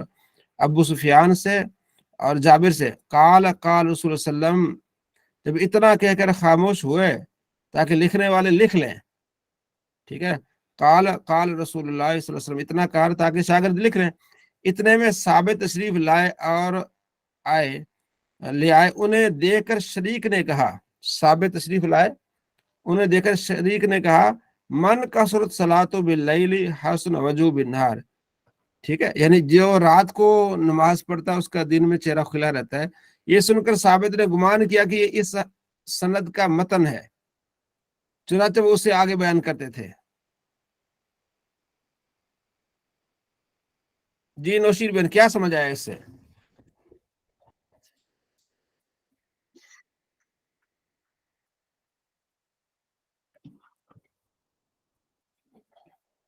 ابو سفیان سے اور جابر سے، قال قال رسول اللہ صلی اللہ علیہ وسلم، جب اتنا کہہ کر خاموش ہوئے تاکہ لکھنے والے لکھ لیں، ٹھیک ہے، قال قال رسول اللہ صلی اللہ علیہ وسلم، اتنا کہا تاکہ شاگرد لکھ لیں، اتنے میں ثابت تشریف لائے اور لے آئے، انہیں دیکھ کر شریک نے کہا، ثابت تشریف لائے انہیں دیکھ کر شریک نے کہا من کثرت صلاۃ باللیل حسن وجوہ بالنہار، ٹھیک ہے، یعنی جو رات کو نماز پڑھتا ہے اس کا دن میں چہرہ کھلا رہتا ہے۔ یہ سن کر ثابت نے گمان کیا کہ یہ اس سند کا متن ہے، چنانچہ وہ اسے آگے بیان کرتے تھے۔ جی نوشیر بن، کیا سمجھ آیا اس سے؟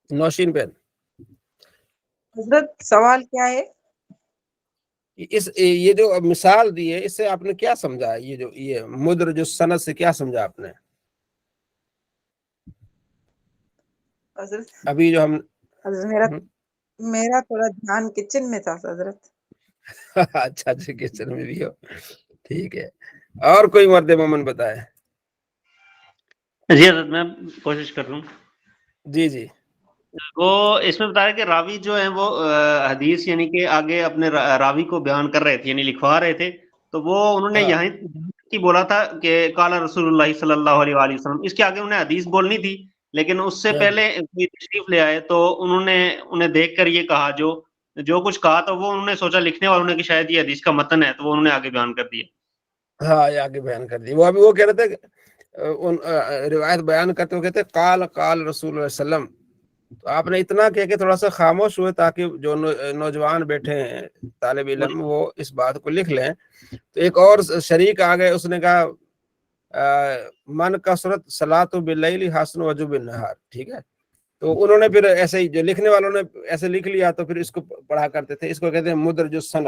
نوشین بن، حضرت سوال کیا ہے؟ یہ جو مثال دی ہے اس سے آپ نے کیا سمجھا؟ یہ مدر جو سند سے کیا سمجھا آپ نے؟ حضرت ابھی جو ہم میرا تھوڑا دھیان کچن میں تھا حضرت۔ اچھا کچن میں بھی ہو، ٹھیک ہے۔ اور کوئی مرد مومن بتائے؟ جی حضرت میں کوشش کر لوں۔ جی وہ اس میں بتایا کہ راوی جو ہیں وہ حدیث یعنی کہ آگے اپنے راوی کو بیان کر رہے تھے، یعنی لکھوا رہے تھے، تو وہ انہوں نے یہاں کی بولا تھا کہ قال رسول اللہ صلی اللہ علیہ وآلہ وسلم، اس کے آگے انہیں حدیث بولنی تھی، لیکن اس سے پہلے کوئی تشریف لے آئے تو انہیں دیکھ کر یہ کہا، جو کچھ کہا تو وہ انہوں نے سوچا لکھنے والوں نے کہ شاید یہ حدیث کا متن ہے، تو وہ انہوں نے آگے بیان کر دیا۔ ہاں یہ آگے بیان کر دی۔ وہ ابھی وہ کہہ رہے تھے روایت بیان کرتے ہوئے کہتے قال رسول اللہ صلی اللہ علیہ وسلم، تو آپ نے اتنا کہہ کہ تھوڑا سا خاموش ہوئے تاکہ جو نوجوان بیٹھے ہیں طالب علم وہ اس بات کو لکھ لیں۔ تو ایک اور شریک آ گئے، اس نے کہا من کثرت صلاۃ باللیل حسن وجوہ بالنہار، ٹھیک ہے، تو انہوں نے پھر ایسے ہی جو لکھنے والوں نے ایسے لکھ لیا تو پھر اس کو پڑھا کرتے تھے، اس کو کہتے ہیں مدرج السند،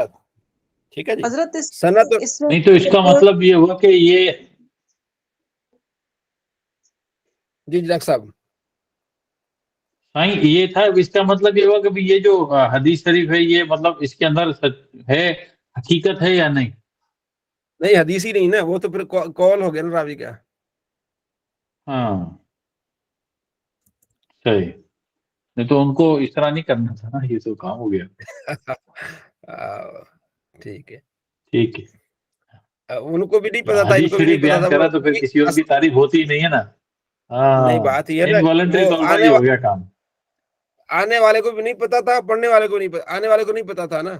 ٹھیک ہے جی۔ حضرت سند نہیں تو اس کا مطلب یہ ہوا کہ یہ جی ڈاکٹر صاحب یہ تھا، اس کا مطلب یہ ہوا کہ یہ جو حدیث شریف ہے یہ مطلب اس کے اندر ہے، حقیقت ہے یا نہیں؟ نہیں حدیث ہی نہیں نا، وہ تو پھر قول ہو گیا نا راوی کا۔ ہاں صحیح، نہیں تو ان کو اس طرح نہیں کرنا تھا نا، یہ تو کام ہو گیا۔ ٹھیک ہے ٹھیک ہے، ان کو بھی نہیں پتا تھا، ان حدیث کو بھی شریف نہیں پتا بیان تھا کرا تو پھر کسی اور کی تعریف ہوتی ہی نہیں ہے نا۔ نہیں ہاں بات یہ ہے نا، انوالنٹری وہ طور پر یہ ہو گیا کام۔ آنے والے کو بھی نہیں پتا تھا، پڑھنے والے کو نہیں پتا، آنے والے کو نہیں پتا تھا نا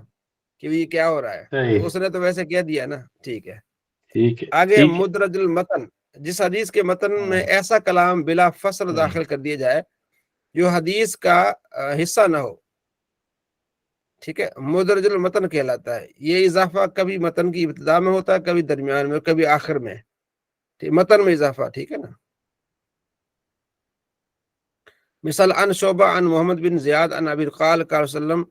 کہ یہ کیا ہو رہا ہے، صحیح، اس نے تو ویسے کہہ دیا نا، ٹھیک ہے۔ ٹھیک ہے، آگے ٹھیک ہے، مدرج المتن، جس حدیث کے متن میں ایسا کلام بلا فصل داخل کر دیا جائے جو حدیث کا حصہ نہ ہو، ٹھیک ہے، مدرج المتن کہلاتا ہے۔ یہ اضافہ کبھی متن کی ابتدا میں ہوتا ہے، کبھی درمیان میں، کبھی آخر میں، متن میں اضافہ، ٹھیک ہے نا۔ مثال ان شعبہ ان محمد بن زیاد ان ابی قال قال وسلم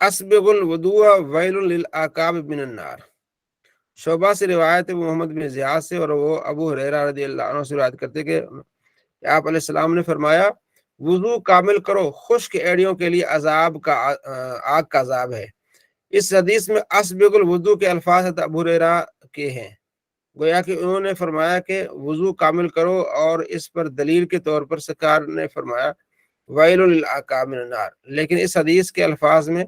اسبغ الوضوء ویل للعقاب من النار۔ شعبہ سے روایت ہے محمد بن زیاد سے، اور وہ ابو ہریرہ رضی اللہ عنہ سے روایت کرتے کہ آپ علیہ السلام نے فرمایا وضو کامل کرو، خشک ایڑیوں کے لیے عذاب کا آگ کا عذاب ہے۔ اس حدیث میں اسبغ الوضو کے الفاظ ابو ہریرہ کے ہیں، گویا کہ انہوں نے فرمایا کہ وضو کامل کرو، اور اس پر دلیل کے طور پر سرکار نے فرمایا ویل للعقاب من النار، لیکن اس حدیث کے الفاظ میں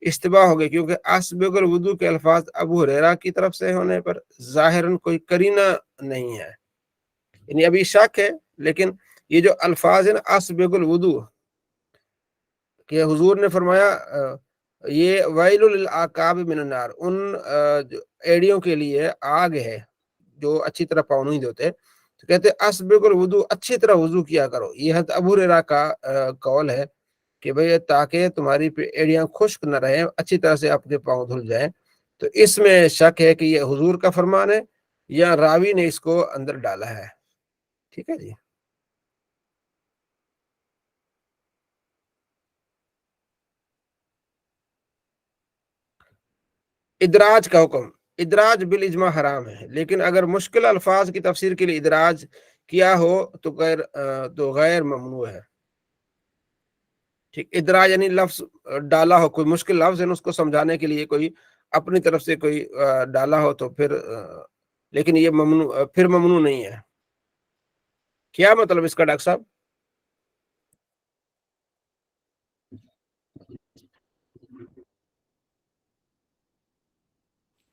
اشتباہ ہو گئی، کیونکہ اسبغ الوضو کے الفاظ ابو ہریرہ کی طرف سے ہونے پر ظاہراً کوئی قرینہ نہیں ہے، یعنی ابھی شک ہے، لیکن یہ جو الفاظ ہیں نا اسبغ الوضو، کہ حضور نے فرمایا یہ ویل للعقاب من النار، ان ایڑیوں کے لیے آگ ہے جو اچھی طرح پاؤں نہیں دھوتے، تو کہتے اسبغ الوضو، اچھی طرح وضو کیا کرو۔ یہ حضرت ابو ہریرہ کا قول ہے کہ بھئی تاکہ تمہاری ایڑیاں خشک نہ رہیں، اچھی طرح سے اپنے پاؤں دھل جائیں۔ تو اس میں شک ہے کہ یہ حضور کا فرمان ہے یا راوی نے اس کو اندر ڈالا ہے، ٹھیک ہے جی۔ ادراج کا حکم، ادراج بالاجماع حرام ہے، لیکن اگر مشکل الفاظ کی تفسیر کے لیے ادراج کیا ہو تو غیر ممنوع ہے، ٹھیک۔ ادراج یعنی لفظ ڈالا ہو، کوئی مشکل لفظ ہے اس کو سمجھانے کے لیے کوئی اپنی طرف سے کوئی ڈالا ہو تو پھر لیکن یہ ممنوع نہیں ہے۔ کیا مطلب اس کا ڈاکٹر صاحب؟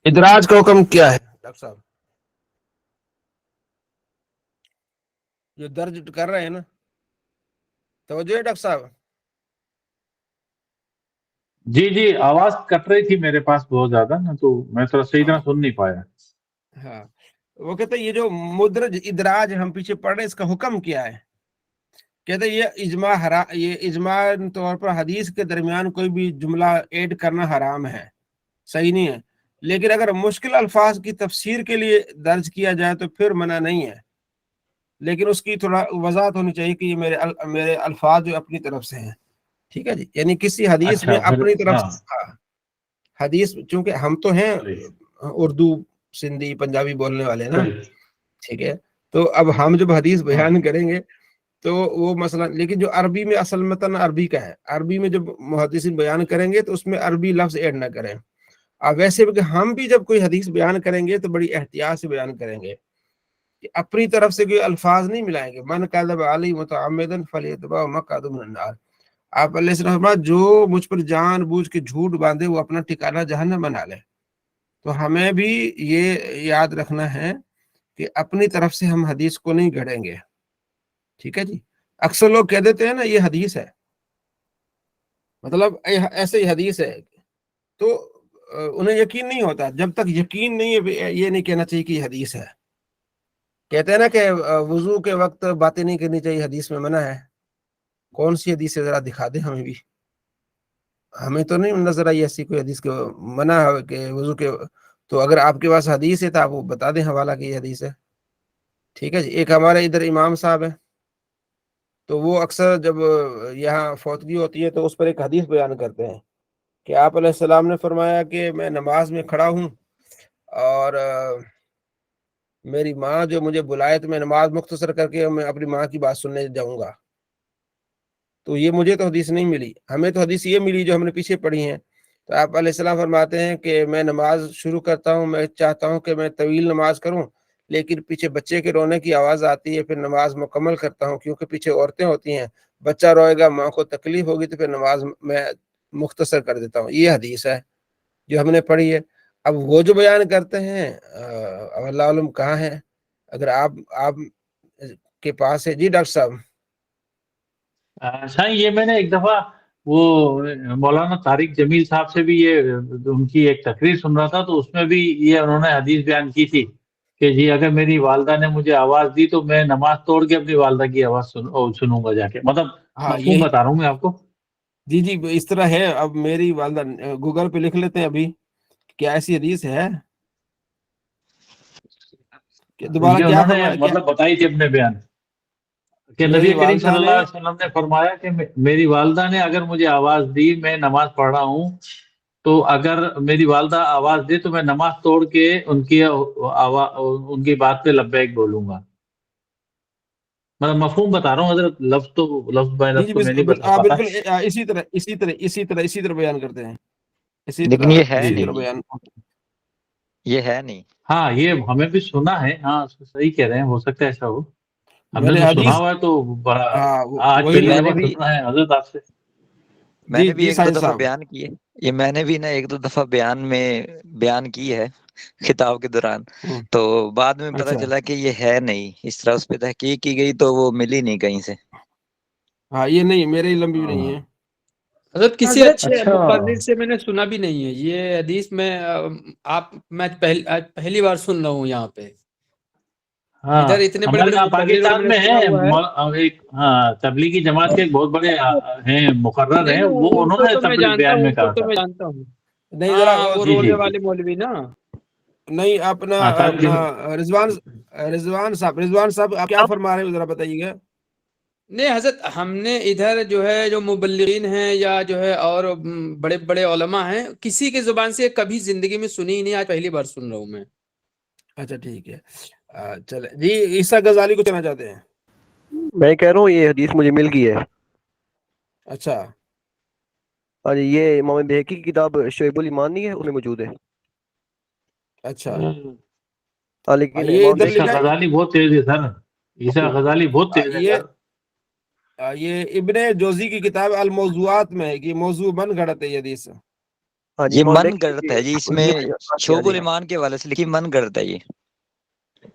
ادراج کا حکم کیا ہے ڈاکٹر صاحب؟ جو درج کر رہے ہیں نا، توجہ ہے ڈاکٹر صاحب؟ جی جی، آواز کٹ رہی تھی میرے پاس بہت زیادہ نا، تو میں تھوڑا صحیح طرح سن نہیں پایا. ہاں، وہ کہتے ہیں یہ جو مدرج ادراج ہم پیچھے پڑھ رہے ہیں، اس کا حکم کیا ہے؟ کہتے ہیں یہ اجماع طور پر حدیث کے درمیان کوئی بھی جملہ ایڈ کرنا حرام ہے، صحیح نہیں ہے. لیکن اگر مشکل الفاظ کی تفسیر کے لیے درج کیا جائے تو پھر منع نہیں ہے، لیکن اس کی تھوڑا وضاحت ہونی چاہیے کہ یہ میرے الفاظ جو اپنی طرف سے ہیں. ٹھیک ہے جی، یعنی کسی حدیث میں اچھا پھر اپنی طرف ہاں سے حدیث، چونکہ ہم تو ہیں صحیح اردو سندھی پنجابی بولنے والے نا، صحیح ٹھیک ہے، تو اب ہم جب حدیث ہاں بیان کریں گے تو وہ مسئلہ، لیکن جو عربی میں اصل متن عربی کا ہے، عربی میں جب محدثین بیان کریں گے تو اس میں عربی لفظ ایڈ نہ کریں. اب ویسے بھی ہم بھی جب کوئی حدیث بیان کریں گے تو بڑی احتیاط سے بیان کریں گے کہ اپنی طرف سے کوئی الفاظ نہیں ملائیں گے. من کذب علی متعمدا فلیتبع مقعدہ من النار. آپ علیہ السلام فرمایا جو مجھ پر جان بوجھ کے جھوٹ باندھے وہ اپنا ٹھکانہ جہنم بنا لے. تو ہمیں بھی یہ یاد رکھنا ہے کہ اپنی طرف سے ہم حدیث کو نہیں گھڑیں گے. ٹھیک ہے جی. اکثر لوگ کہہ دیتے ہیں نا یہ حدیث ہے، مطلب ایسے ہی حدیث ہے، تو انہیں یقین نہیں ہوتا. جب تک یقین نہیں ہے یہ نہیں کہنا چاہیے کہ یہ حدیث ہے. کہتے ہیں نا کہ وضو کے وقت باتیں نہیں کرنی چاہیے، حدیث میں منع ہے. کون سی حدیث ہے ذرا دکھا دیں ہمیں بھی. ہمیں تو نہیں نظر آئی ایسی کوئی حدیث کے منع ہے کہ وضو کے. تو اگر آپ کے پاس حدیث ہے تو آپ وہ بتا دیں حوالہ کی یہ حدیث ہے. ٹھیک ہے جی. ایک ہمارے ادھر امام صاحب ہے، تو وہ اکثر جب یہاں فوتگی ہوتی ہے تو اس پر ایک حدیث بیان کرتے ہیں کہ آپ علیہ السلام نے فرمایا کہ میں نماز میں کھڑا ہوں اور میری ماں جو مجھے بلائے تو میں نماز مختصر کر کے میں اپنی ماں کی بات سننے جاؤں گا. تو یہ مجھے تو حدیث نہیں ملی، ہمیں تو حدیث یہ ملی جو ہم نے پیچھے پڑھی ہیں. تو آپ علیہ السلام فرماتے ہیں کہ میں نماز شروع کرتا ہوں، میں چاہتا ہوں کہ میں طویل نماز کروں، لیکن پیچھے بچے کے رونے کی آواز آتی ہے، پھر نماز مکمل کرتا ہوں کیونکہ پیچھے عورتیں ہوتی ہیں، بچہ روئے گا، ماں کو تکلیف ہوگی، تو پھر نماز میں مختصر کر دیتا ہوں. یہ حدیث ہے جو ہم نے پڑھی ہے. اب وہ جو بیان کرتے ہیں اللہ علم کہاں ہے. اگر آپ کے پاس ہے. جی ڈاکٹر صاحب. اچھا، یہ میں نے ایک دفعہ وہ مولانا طارق جمیل صاحب سے بھی یہ ان کی ایک تقریر سن رہا تھا، تو اس میں بھی یہ انہوں نے حدیث بیان کی تھی کہ جی اگر میری والدہ نے مجھے آواز دی تو میں نماز توڑ کے اپنی والدہ کی آواز سنوں گا جا کے. مطلب ہاں مفہوم بتا رہا ہوں میں آپ کو. جی جی اس طرح ہے. اب میری والدہ گوگل پہ لکھ لیتے ہیں ابھی کیا ایسی حدیث ہے کہ دوبارہ یہ کیا انہوں نے فرمایا کیا مطلب بتائی تھی اپنے بیان کہ میری نبی کریم صلی والدہ اللہ نے. علیہ وسلم نے فرمایا کہ میری والدہ نے اگر مجھے آواز دی، میں نماز پڑھ رہا ہوں، تو اگر میری والدہ آواز دے تو میں نماز توڑ کے ان کی بات پہ لبیک بولوں گا. مطلب مفہوم بتا رہا ہوں حضرت، لفظ بائی جی لفظ جی تو میں نہیں بتا پاتا. بالکل اسی طرح بیان کرتے ہیں، اسی لیکن طرح یہ ہے جی اسی جی طرح نہیں، بیان. یہ ہے نہیں. ہاں یہ ہمیں بھی سنا ہے. ہاں صحیح کہہ رہے ہیں، ہو سکتا ہے ایسا ہو. ہم میں نے نے تو سنا حدیث، ہوا ہے، تو بڑا ہاں آج وہی پہلی میں میں نے دفعہ بھی. سن رہے ہیں حضرت آپ سے. میں جی نے بھی جی ایک دو ساحل دفعہ صاحب. بیان کی ہے یہ، میں نے بھی نا ایک دو دفعہ بیان کی ہے خطاب کے دوران. تو بعد میں پتہ اچھا چلا کہ یہ ہے نہیں. اس طرح اس پہ تحقیق کی گئی تو وہ ملی نہیں کہیں سے. ہاں یہ نہیں، میرے علم بھی نہیں ہے. حضرت کسی حضرت اچھے اچھا مقرر سے میں نے سنا بھی نہیں ہے یہ حدیث. میں پہلی بار سن رہا ہوں یہاں پہ. ہاں، ادھر اتنے بڑے ہمارے بڑے یہاں مقرروں پاکستان میں نے میں سنا ہے ہوا ہے. ایک تبلیغی جماعت کے ایک بہت بڑے ہیں مقرر نہیں ہیں، نہیں، وہ ان انہوں کو نے تو میں تبلیغ جانتا بیان ہوں، میں ان کو کہا تو تھا. میں جانتا ہوں. نہیں ذرا ہاں وہ جی رونے جی جی. والے مولوی نا. نہیں ہاں طارق اپنا رضوان صاحب آپ کیا فرما رہے ہیں ذرا بتائیے گا. نہیں حضرت، ہم نے ادھر جو ہے جو مبلغین ہیں یا جو ہے اور بڑے بڑے علماء ہیں، کسی کے زبان سے کبھی زندگی میں سنی ہی نہیں، آج پہلی بار سن رہا ہوں میں. اچھا ٹھیک ہے. چلے جی. عیسیٰ غزالی کو کہنا چاہتے ہیں. میں کہہ رہا ہوں یہ حدیث مجھے مل گئی ہے. اچھا اور یہ امام بہقی کی کتاب شعیب الایمان نہیں ہے، اس میں موجود ہے. اچھا. لیکن یہ امام ادھر عیسیٰ لکھا ہے. غزالی بہت تیز ہے سر. عیسیٰ غزالی بہت تیز ہے سر. یہ ابن جوزی کی کتاب الموضوعات میں ہے کہ موضوع من گھڑت ہے یہ حدیث. ہاں جی، یہ امام من بہقی گڑت ہے جی، اس میں شعب الایمان کے حوالے سے لکھی من گڑت ہے یہ.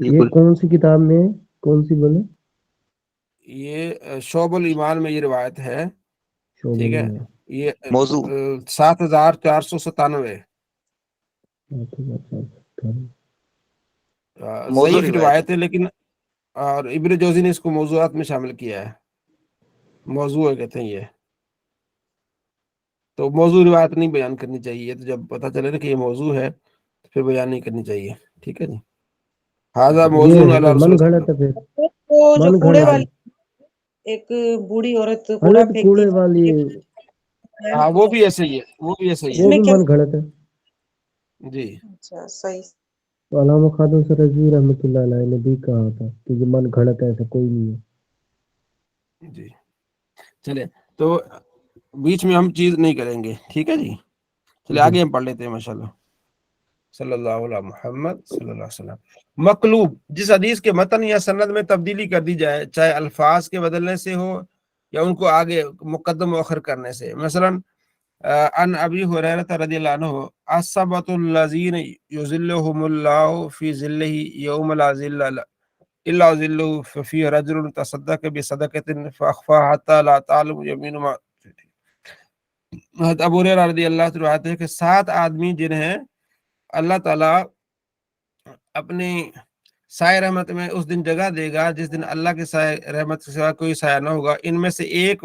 یہ کون سی کتاب میں ہے؟ کون سی بولے؟ یہ شعب الایمان میں یہ روایت ہے، ٹھیک ہے، یہ موضوع 7497 موضوع ضعیف روایت ہے، لیکن اور ابن جوزی نے اس کو موضوعات میں شامل کیا ہے، موضوع ہے کہتے ہیں یہ، تو موضوع روایت نہیں بیان کرنی چاہیے، تو جب پتہ چلے نا کہ یہ موضوع ہے تو پھر بیان نہیں کرنی چاہیے، ٹھیک ہے جی. ہذا موضوع یہ علی من رسول گھڑت ہے پھر وہ جو من کوڑے گھڑت والی ایک بوڑھی عورت کوڑا حضرت پھینکتی کوڑے والی ہے، ہاں وہ بھی ایسے ہی ہے، وہ بھی ایسے ہی اس وہ ہے بھی میں کیا؟ من گھڑت ہے. جی. اچھا صحیح. تو علامہ خادم سر رضوی رحمۃ اللہ علیہ نے بھی کہا تھا کہ یہ من گھڑت ہے، ایسا کوئی نہیں ہے. جی چلے، تو بیچ میں ہم چیز نہیں کریں گے، ٹھیک ہے جی. چلے آگے ہم پڑھ لیتے ہیں ماشاءاللہ. صلی اللہ علیہ محمد صلی اللہ علیہ وسلم. مقلوب، جس حدیث کے متن یا سند میں تبدیلی کر دی جائے، چاہے الفاظ کے بدلنے سے ہو یا ان کو آگے مقدم مؤخر کرنے سے. مثلا ان ابی ہریرہ رضی اللہ عنہ السبۃ الذین یظلهم اللہ فی ظلہ یوم لا ظل الا ظلہ ففی رجل تصدق بصدقۃ فاخفاها حتى لا تعلم یمین ما. ابو ہریرہ رضی اللہ عنہ روایت ہے کہ 7 آدمی جنہیں اللہ تعالیٰ اپنی سائے رحمت میں اس دن جگہ دے گا جس دن اللہ کے سائے رحمت کے سوا کوئی سایہ نہ ہوگا. ان میں سے ایک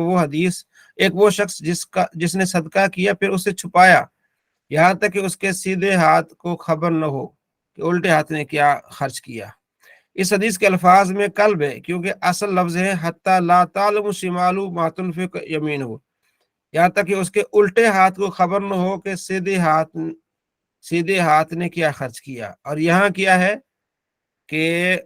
وہ شخص جس نے صدقہ کیا پھر اسے چھپایا یہاں تک کہ اس کے سیدھے ہاتھ کو خبر نہ ہو کہ الٹے ہاتھ نے کیا خرچ کیا. اس حدیث کے الفاظ میں قلب ہے، کیونکہ اصل لفظ ہے حتی لا تعلم شمال ما تنفق یمینہ، یہاں تک کہ اس کے الٹے ہاتھ کو خبر نہ ہو کہ سیدھے ہاتھ نے کیا خرچ کیا. اور یہاں کیا ہے کہ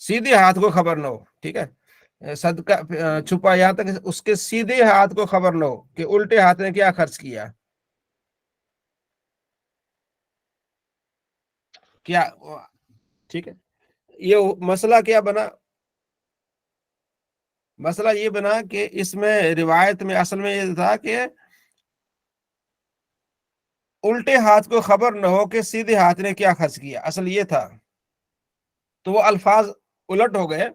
سیدھے ہاتھ کو خبر نہ ہو، ٹھیک ہے، صدقہ چھپا یہاں تک اس کے سیدھے ہاتھ کو خبر نہ ہو کہ الٹے ہاتھ نے کیا خرچ کیا. کیا ٹھیک ہے، یہ مسئلہ کیا بنا؟ مسئلہ یہ بنا کہ اس میں روایت میں اصل میں یہ تھا کہ الٹے ہاتھ کو خبر نہ ہو کہ سیدھے ہاتھ نے کیا خرچ کیا، اصل یہ تھا. تو وہ الفاظ الٹ ہو گئے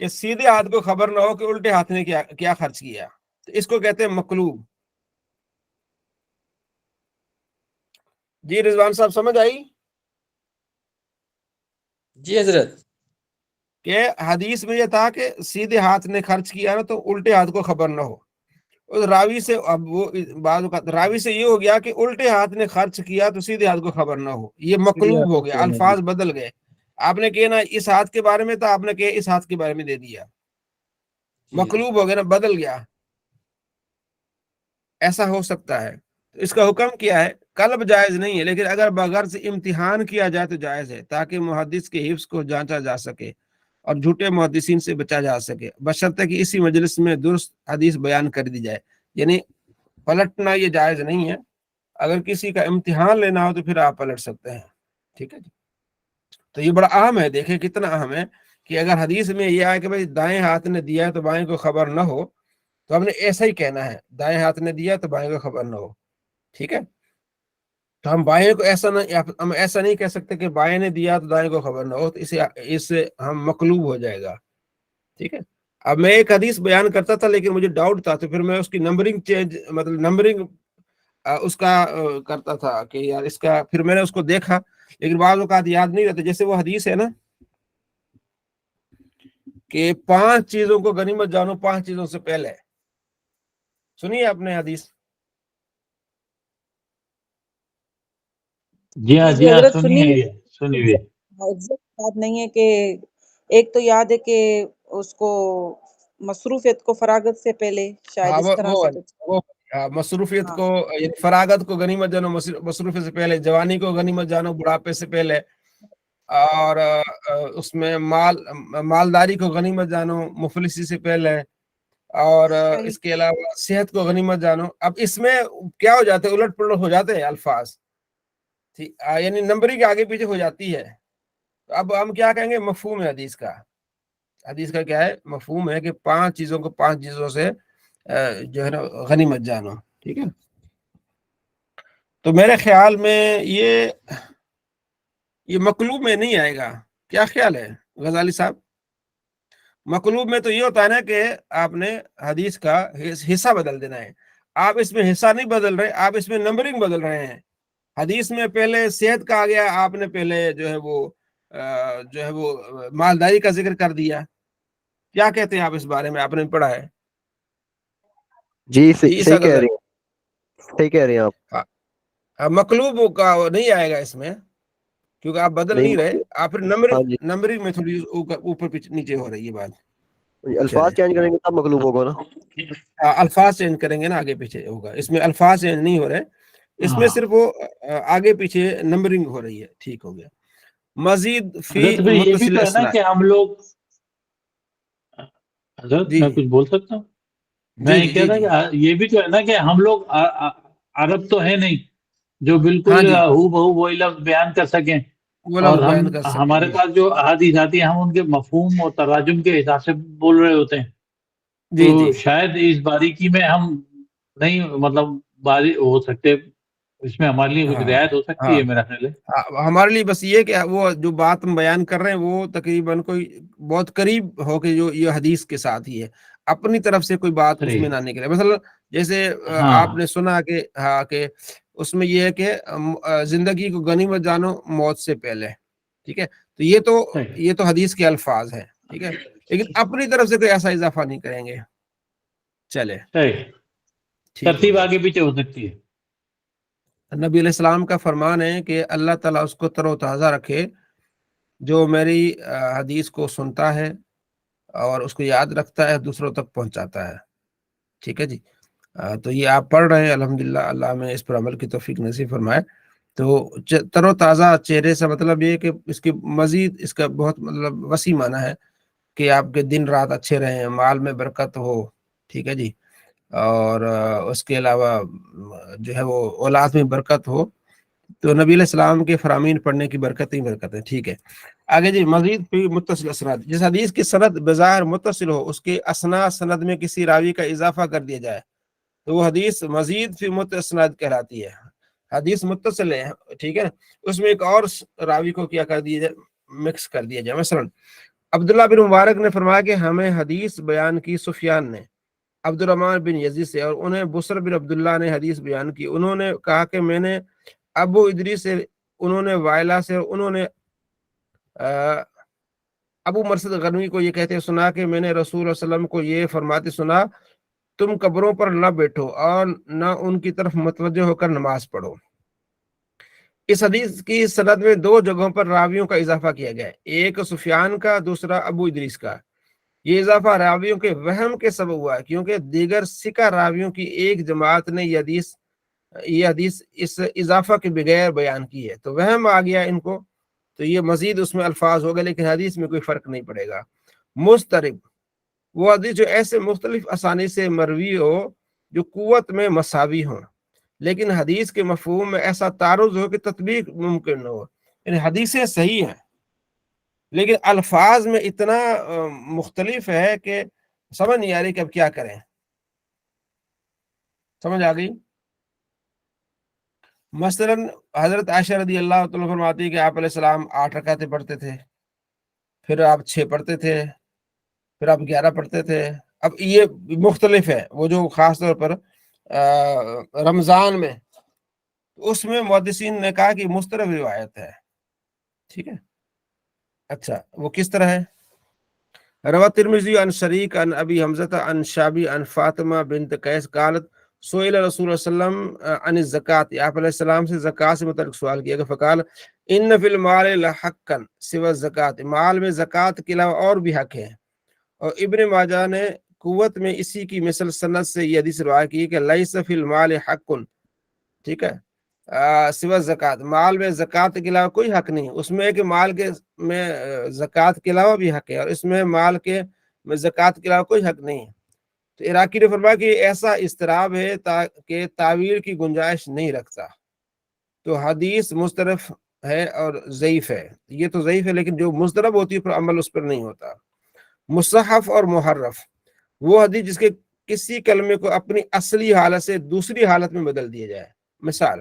کہ سیدھے ہاتھ کو خبر نہ ہو کہ الٹے ہاتھ نے کیا خرچ کیا. تو اس کو کہتے ہیں مقلوب. جی رضوان صاحب سمجھ آئی؟ جی حضرت. کہ حدیث میں یہ تھا کہ سیدھے ہاتھ نے خرچ کیا نا تو الٹے ہاتھ کو خبر نہ ہو. راوی سے اب وہ بعض اوقات راوی سے یہ ہو گیا کہ الٹے ہاتھ نے خرچ کیا تو سیدھے ہاتھ کو خبر نہ ہو، یہ مقلوب ہو گیا، الفاظ بدل گئے. آپ نے کہا نا اس ہاتھ کے بارے میں تھا، آپ نے کہا اس ہاتھ کے بارے میں دے دیا، مقلوب ہو گیا نا، بدل گیا. ایسا ہو سکتا ہے. اس کا حکم کیا ہے؟ قلب جائز نہیں ہے، لیکن اگر بغرض امتحان کیا جائے تو جائز ہے، تاکہ محدث کے حفظ کو جانچا جا سکے اور جھوٹے محدثین سے بچا جا سکے، بشرطے کہ اسی مجلس میں درست حدیث بیان کر دی جائے. یعنی پلٹنا یہ جائز نہیں ہے. اگر کسی کا امتحان لینا ہو تو پھر آپ پلٹ سکتے ہیں، ٹھیک ہے جی. تو یہ بڑا اہم ہے، دیکھیں کتنا اہم ہے کہ اگر حدیث میں یہ آئے کہ بھائی دائیں ہاتھ نے دیا ہے تو بائیں کو خبر نہ ہو، تو ہم نے ایسا ہی کہنا ہے، دائیں ہاتھ نے دیا تو بائیں کو خبر نہ ہو، ٹھیک ہے. تو ہم بائیں کو ہم ایسا نہیں کہہ سکتے کہ بائیں نے دیا تو دائیں کو خبر نہ ہو، تو اس سے ہم مقلوب ہو جائے گا، ٹھیک ہے. اب میں ایک حدیث بیان کرتا تھا لیکن مجھے ڈاؤٹ تھا، تو پھر میں اس کی نمبرنگ اس کا کرتا تھا کہ یار اس کا، پھر میں نے اس کو دیکھا لیکن بعض اوقات یاد نہیں رہتا. جیسے وہ حدیث ہے نا کہ 5 چیزوں کو غنیمت جانو 5 چیزوں سے پہلے. سنیے آپ نے حدیث؟ جی ہاں حضرت سنیے. یاد نہیں ہے کہ ایک تو یاد ہے کہ اس کو مصروفیت کو فراغت سے پہلے شاید اس طرح سے کچھ مصروفیت کو، فراغت کو غنیمت جانو مصروفیت سے پہلے، جوانی کو غنیمت جانو بڑھاپے سے پہلے، اور اس میں مالداری کو غنیمت جانو مفلسی سے پہلے، اور اس کے علاوہ صحت کو غنیمت جانو. اب اس میں کیا ہو جاتے ہیں، الٹ پلٹ ہو جاتے ہیں الفاظ، یعنی نمبرنگ آگے پیچھے ہو جاتی ہے. اب ہم کیا کہیں گے؟ مفہوم ہے حدیث کا کیا ہے؟ مفہوم ہے کہ 5 چیزوں کو 5 چیزوں سے جو ہے نا غنیمت جانو، ٹھیک ہے. تو میرے خیال میں یہ مقلوب میں نہیں آئے گا. کیا خیال ہے غزالی صاحب؟ مقلوب میں تو یہ ہوتا ہے نا کہ آپ نے حدیث کا حصہ بدل دینا ہے. آپ اس میں حصہ نہیں بدل رہے، آپ اس میں نمبرنگ بدل رہے ہیں. حدیث میں پہلے صحت کا آ گیا، آپ نے پہلے جو ہے وہ مالداری کا ذکر کر دیا. کیا کہتے ہیں آپ اس بارے میں؟ آپ نے پڑھا ہے؟ جی صحیح کہہ رہی ہیں، صحیح کہہ رہی ہیں آپ. مقلوب کا نہیں آئے گا اس میں، کیونکہ آپ بدل نہیں رہے. آپ پھر نمبرنگ میں تھوڑی اوپر نیچے ہو رہی ہے بات. الفاظ چینج کریں گے تب مقلوب ہوگا نا. الفاظ چینج کریں گے نا آگے پیچھے ہوگا. اس میں الفاظ چینج نہیں ہو رہے، اس میں صرف وہ آگے پیچھے نمبرنگ ہو رہی ہے. ٹھیک ہو گیا. مزید فی حضرت یہ بھی متصل تو ہے نا اسناد. کہ ہم لوگ، حضرت میں کچھ بول سکتا ہوں؟ میں یہ کہتا کہ یہ بھی تو ہے نا کہ ہم لوگ عرب تو ہے نہیں جو بالکل ہو بہو وہی لفظ بیان کر سکیں، اور ہمارے پاس جو احادیث آتی ہیں ہم ان کے مفہوم اور تراجم کے حساب سے بول رہے ہوتے ہیں. تو شاید اس باریکی میں ہم نہیں مطلب باریک ہو سکتے، اس میں ہمارے لیے کچھ رعایت ہو سکتی ہے میرا خیال ہے. ہمارے لیے بس یہ کہ وہ جو بات ہم بیان کر رہے ہیں وہ تقریباً کوئی بہت قریب ہو کے جو یہ حدیث کے ساتھ ہی ہے، اپنی طرف سے کوئی بات اس میں نہ نکلے. مثلا جیسے آپ نے سنا کہ کہ اس میں یہ ہے کہ زندگی کو غنیمت جانو موت سے پہلے. ٹھیک ہے، تو یہ تو حدیث کے الفاظ ہیں. ٹھیک ہے، لیکن اپنی طرف سے کوئی ایسا اضافہ نہیں کریں گے. چلے ترتیب آگے پیچھے ہو سکتی ہے. نبی علیہ السلام کا فرمان ہے کہ اللہ تعالیٰ اس کو تر و تازہ رکھے جو میری حدیث کو سنتا ہے اور اس کو یاد رکھتا ہے، دوسروں تک پہنچاتا ہے. ٹھیک ہے جی. تو یہ آپ پڑھ رہے ہیں الحمدللہ، اللہ میں اس پر عمل کی توفیق نصیب فرمائے. تو تر و تازہ چہرے سے مطلب یہ کہ اس کی مزید اس کا بہت مطلب وسیع معنی ہے کہ آپ کے دن رات اچھے رہیں، مال میں برکت ہو. ٹھیک ہے جی. اور اس کے علاوہ جو ہے وہ اولاد میں برکت ہو. تو نبی علیہ السلام کے فرامین پڑھنے کی برکت ہی برکت ہے. ٹھیک ہے، آگے جی. مزید فی متصل اسناد، جس حدیث کی سند بظاہر متصل ہو اس کے اسناد سند میں کسی راوی کا اضافہ کر دیا جائے تو وہ حدیث مزید فی متصل اسناد کہلاتی ہے. حدیث متصل ہے، ٹھیک ہے، اس میں ایک اور راوی کو کیا کر دیا جائے، مکس کر دیا جائے. مثلا عبداللہ بن مبارک نے فرمایا کہ ہمیں حدیث بیان کی سفیان نے عبد الرحمن بن یزید سے، اور انہیں بصر بن عبداللہ نے حدیث بیان کی. انہوں نے کہا کہ میں نے ابو ادریس سے، انہوں نے وائلہ سے، انہوں نے ابو مرثد غنوی کو یہ کہتے سنا کہ میں نے رسول اللہ علیہ وسلم کو یہ فرماتے سنا، تم قبروں پر نہ بیٹھو اور نہ ان کی طرف متوجہ ہو کر نماز پڑھو. اس حدیث کی سند میں دو جگہوں پر راویوں کا اضافہ کیا گیا ہے، ایک سفیان کا، دوسرا ابو ادریس کا. یہ اضافہ راویوں کے وہم کے سبب ہوا ہے کیونکہ دیگر ثقہ راویوں کی ایک جماعت نے یہ حدیث اس اضافہ کے بغیر بیان کی ہے، تو وہم آ گیا ان کو، تو یہ مزید اس میں الفاظ ہو گئے، لیکن حدیث میں کوئی فرق نہیں پڑے گا. مضطرب وہ حدیث جو ایسے مختلف اسانی سے مروی ہو جو قوت میں مساوی ہوں، لیکن حدیث کے مفہوم میں ایسا تعارض ہو کہ تطبیق ممکن نہ ہو. یعنی حدیثیں صحیح ہیں لیکن الفاظ میں اتنا مختلف ہے کہ سمجھ نہیں آ رہی کہ اب کیا کریں. سمجھ آ گئی؟ مثلا حضرت عائشہ رضی اللہ تعالیٰ فرماتی ہے کہ آپ علیہ السلام 8 رکعتیں پڑھتے تھے، پھر آپ 6 پڑھتے تھے، پھر آپ 11 پڑھتے تھے. اب یہ مختلف ہے، وہ جو خاص طور پر رمضان میں، اس میں محدثین نے کہا کہ مسترب روایت ہے. ٹھیک ہے، اچھا وہ کس طرح ہے؟ روا ترمذی عن شریک عن ابی حمزہ عن شابی عن فاطمہ بنت قیس قالت سئل رسول اللہ صلی اللہ علیہ وسلم عن الزکات، آپ علیہ السلام سے زکات سے متعلق سوال کیا گیا. فقال ان فی المال لحقا سوى الزکات، مال میں زکات کے علاوہ اور بھی حق ہیں. اور ابن ماجہ نے قوت میں اسی کی مثل سند سے یہ حدیث روایت کی کہ لیس فی المال حق، ٹھیک ہے، سوى الزکات، مال میں زکات کے علاوہ کوئی حق نہیں. اس میں کہ مال کے میں زکات کے علاوہ بھی حق ہے، اور اس میں مال کے میں زکات کے علاوہ کوئی حق نہیں. تو عراقی نے فرمایا کہ ایسا اضطراب ہے کہ تعویل کی گنجائش نہیں رکھتا. تو حدیث مضطرب ہے اور ضعیف ہے. یہ تو ضعیف ہے، لیکن جو مضطرب ہوتی ہے پھر عمل اس پر نہیں ہوتا. مصحف اور محرف وہ حدیث جس کے کسی کلمے کو اپنی اصلی حالت سے دوسری حالت میں بدل دیا جائے. مثال